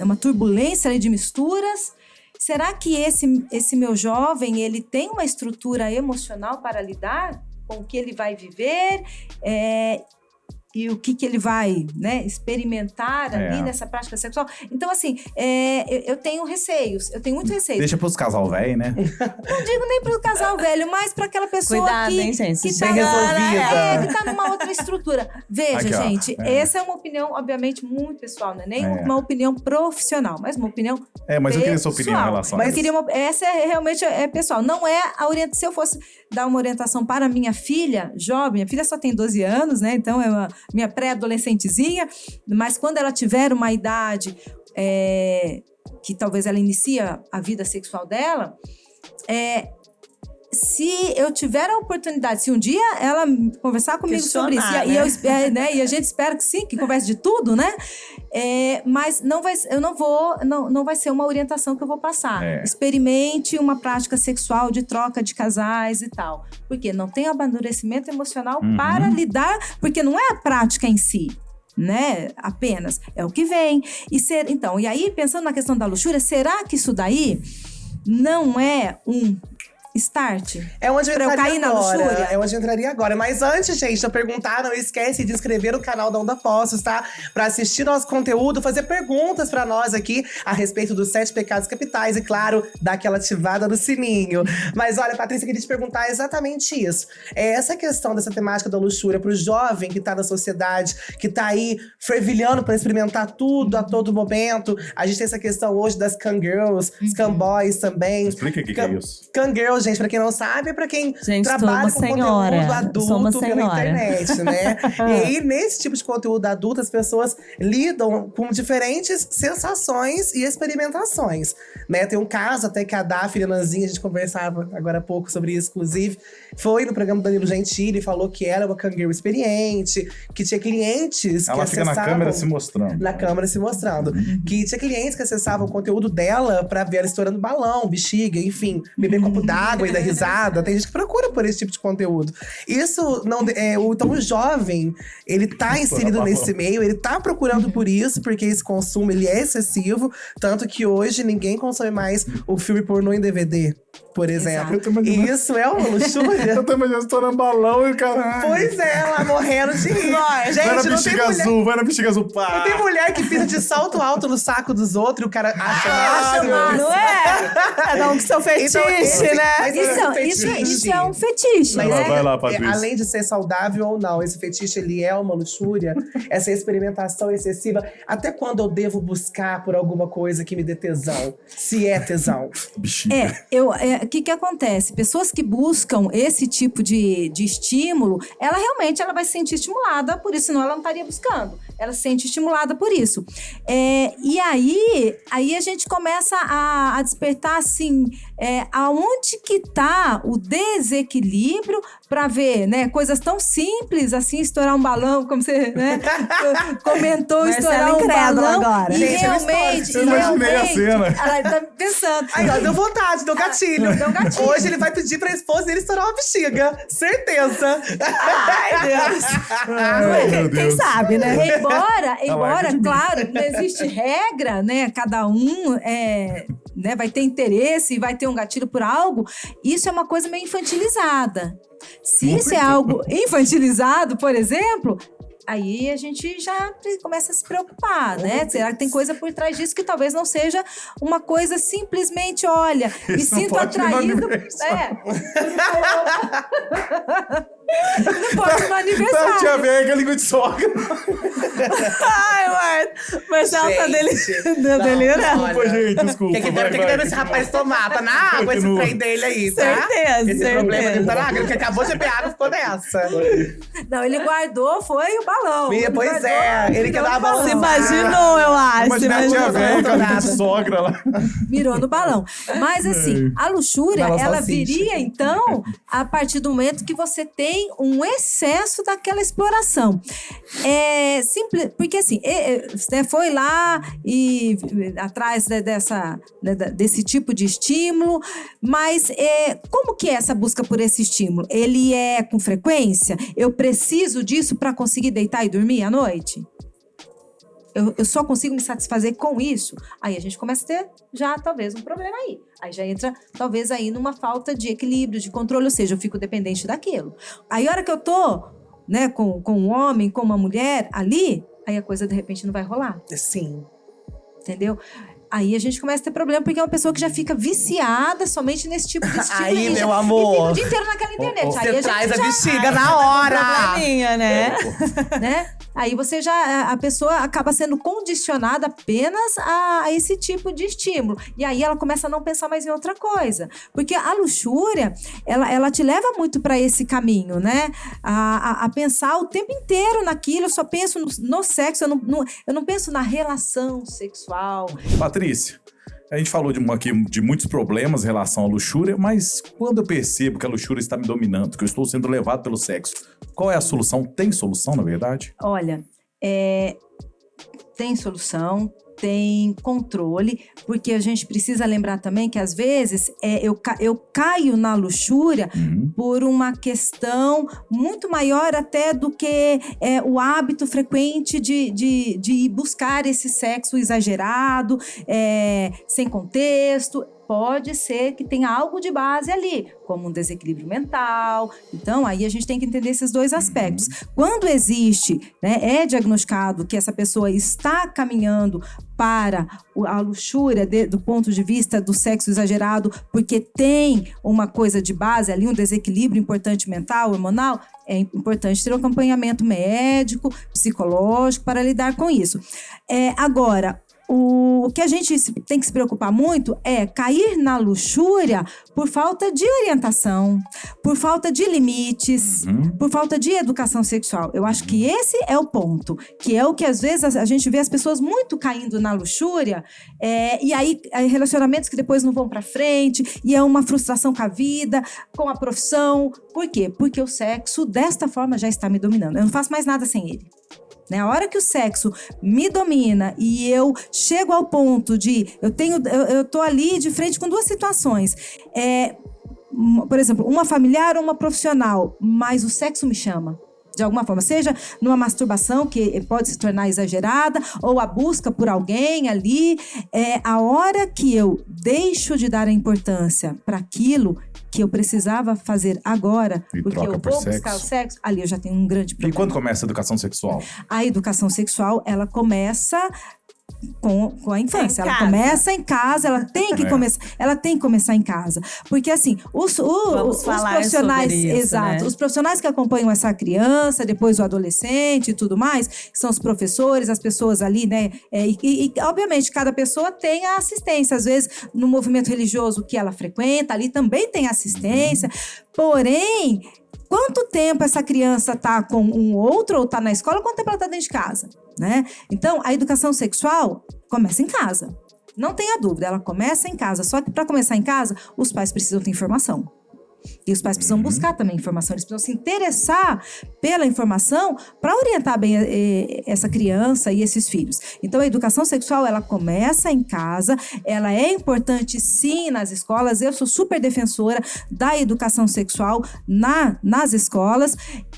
é uma turbulência de misturas. Será que esse meu jovem, ele tem uma estrutura emocional para lidar com o que ele vai viver e o que ele vai, né, experimentar ali nessa prática sexual? Então, assim, eu tenho receios, eu tenho muito receio. Deixa pros casal velho, né? Não digo nem pro casal velho, mas para aquela pessoa hein, gente, que tá resolvida. Que tá numa outra estrutura. Veja, aqui, gente, essa é uma opinião, obviamente, muito pessoal, não é nem uma opinião profissional, mas uma opinião mas pessoal. eu queria sua opinião em relação a isso. Essa realmente é pessoal. Não é a orientação. Se eu fosse dar uma orientação para minha filha jovem, minha filha só tem 12 anos, né? Então é minha pré-adolescentezinha, mas quando ela tiver uma idade que talvez ela inicie a vida sexual dela, se eu tiver a oportunidade, se um dia ela conversar comigo sobre isso, né? E a gente espera que sim, que converse de tudo, né? Mas não vai ser uma orientação que eu vou passar. Experimente uma prática sexual de troca de casais e tal. Porque não tem amadurecimento emocional para lidar, porque não é a prática em si, né? Apenas é o que vem. E aí, pensando na questão da luxúria, será que isso daí não é um start? É onde eu entraria agora. luxúria? É onde eu entraria agora. Mas antes, gente, de eu perguntar, não esquece de inscrever no canal da Onda Postos, tá? Pra assistir nosso conteúdo, fazer perguntas pra nós aqui a respeito dos 7 pecados capitais e, claro, dar aquela ativada no sininho. Mas olha, Patrícia, eu queria te perguntar exatamente isso. Essa questão dessa temática da luxúria pro jovem que tá na sociedade, que tá aí fervilhando pra experimentar tudo a todo momento. A gente tem essa questão hoje das Cam-Girls, Cam-Boys também. Explica o que é isso. Cam-Girls, gente, pra quem não sabe, é pra quem trabalha com conteúdo adulto pela internet, né? E aí, nesse tipo de conteúdo adulto, as pessoas lidam com diferentes sensações e experimentações, né? Tem um caso até que a Daphne Nanzinha, a gente conversava agora há pouco sobre isso, inclusive, foi no programa do Danilo Gentili e falou que ela é uma Cam-Girl experiente, que tinha clientes ela que fica acessavam… na câmera se mostrando. Na câmera se mostrando. Que tinha clientes que acessavam o conteúdo dela pra ver ela estourando balão, bexiga, enfim, beber copo d'água. água e da risada, tem gente que procura por esse tipo de conteúdo. Isso não… Então o jovem, ele tá inserido nesse meio, ele tá procurando por isso, porque esse consumo, ele é excessivo. Tanto que hoje ninguém consome mais o filme pornô em DVD, por exemplo. E isso é uma luxúria. Eu tô imaginando estourando balão e o cara… Pois é, ela morrendo de rir. Gente, vai na bexiga azul, vai na bexiga azul, pá! Não tem mulher que pisa de salto alto no saco dos outros e o cara acha massa. Não é? Cada um com seu fetiche, né? Isso é um fetiche, Mas né? Vai lá, Patrícia. além de ser saudável ou não, esse fetiche, ele é uma luxúria. Essa experimentação excessiva. Até quando eu devo buscar por alguma coisa que me dê tesão? Se é tesão. Bexiga. O que acontece? Pessoas que buscam esse tipo de estímulo, ela realmente vai se sentir estimulada por isso, senão ela não estaria buscando. Ela se sente estimulada por isso. E aí a gente começa a despertar, assim, aonde que tá o desequilíbrio para ver, né? Coisas tão simples, assim, estourar um balão, como você, né, comentou, Marcela estourar um balão. agora. E Gente, realmente, eu imaginei a cena. ela tá pensando. Aí, ó, deu vontade, deu gatilho. Deu gatilho. Hoje ele vai pedir pra esposa dele estourar uma bexiga. Certeza. Ai, Deus. Ai, meu Quem Deus. sabe, né? Embora, claro, não existe regra, né? Cada um né, vai ter interesse e vai ter um gatilho por algo. Isso é uma coisa meio infantilizada. Se isso é algo infantilizado, por exemplo, aí a gente já começa a se preocupar, né? Será que tem coisa por trás disso que talvez não seja uma coisa simplesmente, olha, me Isso não sinto pode ir no atraído. aniversário. Não pode ir no aniversário. Tia velha, língua de sogra. Ai, Marcelo tá delirando. Desculpa, gente, desculpa. Tem que ver esse rapaz tomar. Tá na água esse Continua. trem dele aí, tá? Certeza, Esse problema dele tá na água. Ele que acabou de beber água ficou nessa. Não, ele guardou, foi o balão. Pois é, ele quer dar a balão. Se imaginou, eu acho. Imagina a tia velha com a língua de nada. sogra lá. Mirou no balão. Mas assim, a luxúria, Balão ela salsicha. viria então a partir do momento que você tem um excesso daquela exploração. Simples, porque assim, você foi lá e atrás desse tipo de estímulo, mas como que é essa busca por esse estímulo? Ele é com frequência? Eu preciso disso para conseguir deitar e dormir à noite? Eu só consigo me satisfazer com isso? Aí a gente começa a ter já talvez um problema aí. Aí já entra talvez aí numa falta de equilíbrio, de controle, ou seja, eu fico dependente daquilo. Aí a hora que eu tô, né, com um homem, com uma mulher ali, aí a coisa de repente não vai rolar. Sim. Entendeu? Aí a gente começa a ter problema, porque é uma pessoa que já fica viciada somente nesse tipo de estímulo. Aí, e meu já, amor. E fica o dia inteiro naquela internet. Aí Você traz a bexiga na hora. Probleminha, né? Né? Aí você a pessoa acaba sendo condicionada apenas a esse tipo de estímulo. E aí ela começa a não pensar mais em outra coisa. Porque a luxúria, ela te leva muito para esse caminho, né? A pensar o tempo inteiro naquilo. Eu só penso no sexo, eu não penso na relação sexual. Patrícia, a gente falou aqui de muitos problemas em relação à luxúria, mas quando eu percebo que a luxúria está me dominando, que eu estou sendo levado pelo sexo, qual é a solução? Tem solução, na verdade? Olha, tem solução, tem controle, porque a gente precisa lembrar também que às vezes eu caio na luxúria por uma questão muito maior até do que o hábito frequente de ir buscar esse sexo exagerado, sem contexto. Pode ser que tenha algo de base ali, como um desequilíbrio mental. Então, aí a gente tem que entender esses dois aspectos. Quando existe, né, é diagnosticado que essa pessoa está caminhando para a luxúria do ponto de vista do sexo exagerado, porque tem uma coisa de base ali, um desequilíbrio importante mental, hormonal, é importante ter um acompanhamento médico, psicológico para lidar com isso. Agora, o que a gente tem que se preocupar muito é cair na luxúria por falta de orientação, por falta de limites, por falta de educação sexual. Eu acho que esse é o ponto, que é o que às vezes a gente vê as pessoas muito caindo na luxúria, e aí relacionamentos que depois não vão pra frente, e é uma frustração com a vida, com a profissão. Por quê? Porque o sexo desta forma já está me dominando. Eu não faço mais nada sem ele. Né? A hora que o sexo me domina e eu chego ao ponto de… Eu tô ali de frente com duas situações. por exemplo, uma familiar ou uma profissional, mas o sexo me chama. De alguma forma, seja numa masturbação que pode se tornar exagerada, ou a busca por alguém ali, a hora que eu deixo de dar a importância para aquilo que eu precisava fazer agora, porque eu vou buscar o sexo, ali eu já tenho um grande problema. E quando começa a educação sexual? A educação sexual, ela começa com a infância. Ela começa em casa, ela tem que começar em casa. Porque assim, os profissionais, isso, exato, né? os profissionais que acompanham essa criança, depois o adolescente e tudo mais, são os professores, as pessoas ali, né? E obviamente, cada pessoa tem a assistência. Às vezes, no movimento religioso que ela frequenta, ali também tem assistência. Porém, quanto tempo essa criança está com um outro ou está na escola, quanto tempo ela está dentro de casa, né? Então, a educação sexual começa em casa. Não tenha dúvida, ela começa em casa. Só que para começar em casa, os pais precisam ter informação. E os pais precisam buscar também informação. Eles precisam se interessar pela informação para orientar bem essa criança e esses filhos. Então, a educação sexual, ela começa em casa. Ela é importante, sim, nas escolas. Eu sou super defensora da educação sexual nas escolas.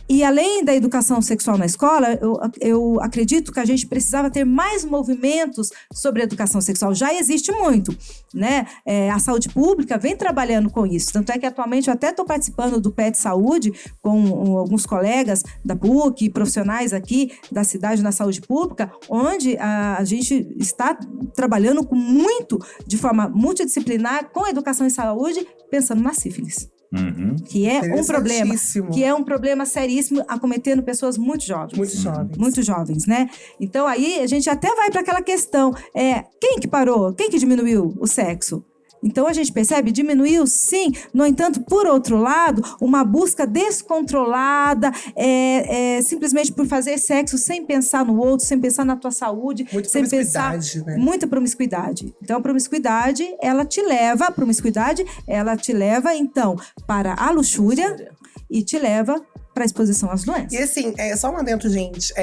E, além da educação sexual na escola, eu acredito que a gente precisava ter mais movimentos sobre a educação sexual. Já existe muito, né? A saúde pública vem trabalhando com isso. Tanto é que, atualmente, eu até estou participando do PET Saúde com alguns colegas da PUC, profissionais aqui da cidade na saúde pública, onde a gente está trabalhando de forma multidisciplinar com a educação em saúde, pensando na sífilis. Uhum. Que é um problema seríssimo, acometendo pessoas muito jovens. Muito jovens, né? Então aí a gente até vai para aquela questão, quem que parou? Quem que diminuiu o sexo? Então, a gente percebe, diminuiu sim. No entanto, por outro lado, uma busca descontrolada, simplesmente por fazer sexo sem pensar no outro, sem pensar na tua saúde. Muita promiscuidade. Então, a promiscuidade, ela te leva, então, para a luxúria e te leva para a exposição às doenças. E assim, só um adendo, gente.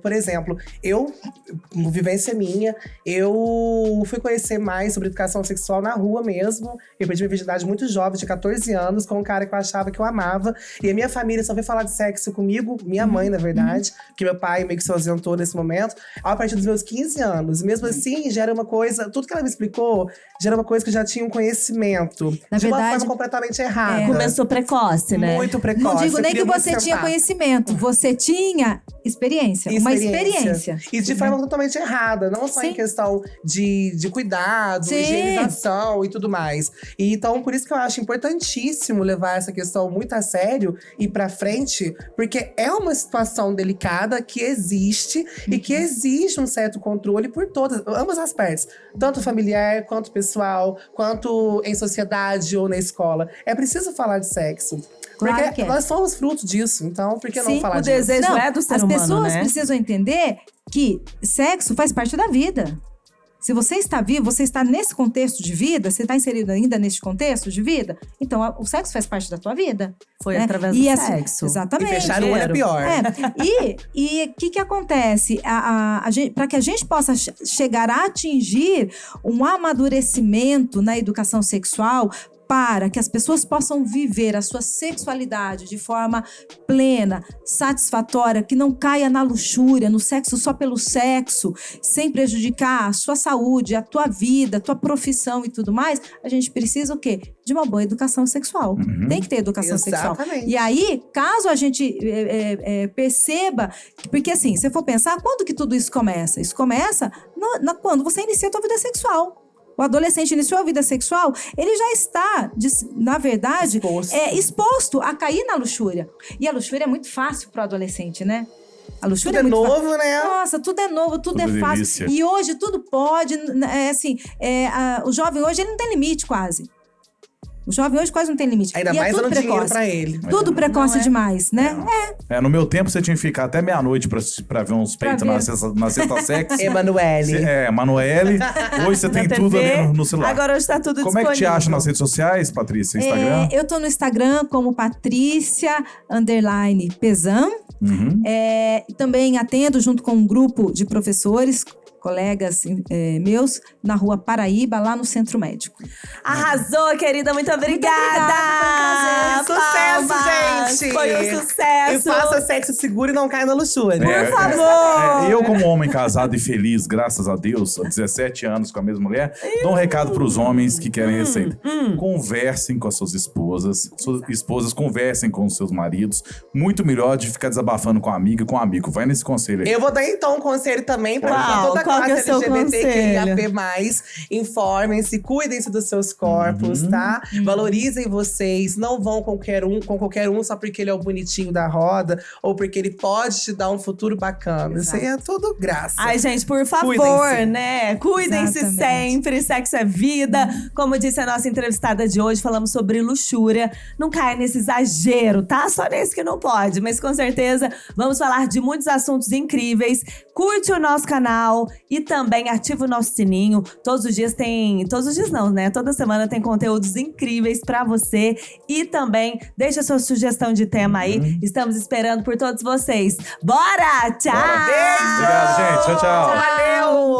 Por exemplo, vivência minha, eu fui conhecer mais sobre educação sexual na rua mesmo. Eu perdi minha virgindade muito jovem, de 14 anos, com um cara que eu achava que eu amava. E a minha família só veio falar de sexo comigo, minha mãe, na verdade, que meu pai meio que se ausentou nesse momento, a partir dos meus 15 anos. E mesmo assim, já era uma coisa, tudo que ela me explicou, já era uma coisa que eu já tinha um conhecimento. De uma forma completamente errada. Começou precoce, né? Muito precoce. Não digo nem que você tinha conhecimento, você tinha experiência. Uma experiência. E de forma totalmente errada, não só em questão de cuidado, higienização e tudo mais. E então, por isso que eu acho importantíssimo levar essa questão muito a sério e pra frente, porque é uma situação delicada que existe e que exige um certo controle por ambas as partes. Tanto familiar, quanto pessoal, quanto em sociedade ou na escola. É preciso falar de sexo. Porque nós somos fruto disso, então por que não falar disso? O desejo é do ser humano, as pessoas né? precisam entender que sexo faz parte da vida. Se você está vivo, você está nesse contexto de vida, você está inserido ainda nesse contexto de vida, então o sexo faz parte da tua vida. Foi através do sexo. Exatamente. E fechar o olho é pior. E o que acontece? Para que a gente possa chegar a atingir um amadurecimento na educação sexual, para que as pessoas possam viver a sua sexualidade de forma plena, satisfatória, que não caia na luxúria, no sexo só pelo sexo, sem prejudicar a sua saúde, a tua vida, a tua profissão e tudo mais, a gente precisa o quê? De uma boa educação sexual. Tem que ter educação sexual. E aí, caso a gente perceba, porque assim, se for pensar, quando que tudo isso começa? Isso começa quando você inicia a tua vida sexual. O adolescente iniciou a vida sexual, ele já está, na verdade, exposto a cair na luxúria. E a luxúria é muito fácil para o adolescente, né? A luxúria tudo é muito novo, né? Nossa, tudo é novo, tudo é fácil. Delícia. E hoje tudo pode, o jovem hoje ele não tem limite quase. O jovem hoje quase não tem limite. Ainda mais dando dinheiro pra ele. Tudo precoce demais, né? No meu tempo, você tinha que ficar até meia-noite pra ver uns peitos na sexta sex. Emanuele. Emanuele. Hoje você tem tudo ali no celular. Agora hoje tá tudo disponível. Como é que te acha nas redes sociais, Patrícia? Instagram? Eu tô no Instagram como Patrícia_Pezan. Também atendo junto com um grupo de professores colegas meus, na Rua Paraíba, lá no Centro Médico. Arrasou, querida. Muito obrigada. Muito obrigada, Sucesso, gente! Foi um sucesso. E faça sexo seguro e não caia na luxúria. Por favor. Eu, como homem casado e feliz, graças a Deus, há 17 anos com a mesma mulher, dou um recado pros homens que querem receita. Conversem com as suas esposas conversem com os seus maridos. Muito melhor de ficar desabafando com a amiga, com o amigo. Vai nesse conselho aí. Eu vou dar então um conselho também para toda a Qual que é o classe seu LGBTQIAP+. Informem-se, cuidem-se dos seus corpos, tá? Valorizem vocês. Não vão com qualquer um só porque ele é o bonitinho da roda ou porque ele pode te dar um futuro bacana. Isso aí é tudo graça. Ai, gente, por favor, Cuidem-se. né? Cuidem-se sempre. Sexo é vida. Como disse a nossa entrevistada de hoje, falamos sobre luxúria. Não caia nesse exagero, tá? Só nesse que não pode. Mas com certeza vamos falar de muitos assuntos incríveis. Curte o nosso canal e também ativa o nosso sininho. Todos os dias tem… Todos os dias não, né? Toda semana tem conteúdos incríveis pra você. E também deixa a sua sugestão de tema aí. Estamos esperando por todos vocês. Bora! Tchau! Beijo! Obrigado, gente. Tchau, tchau. Valeu!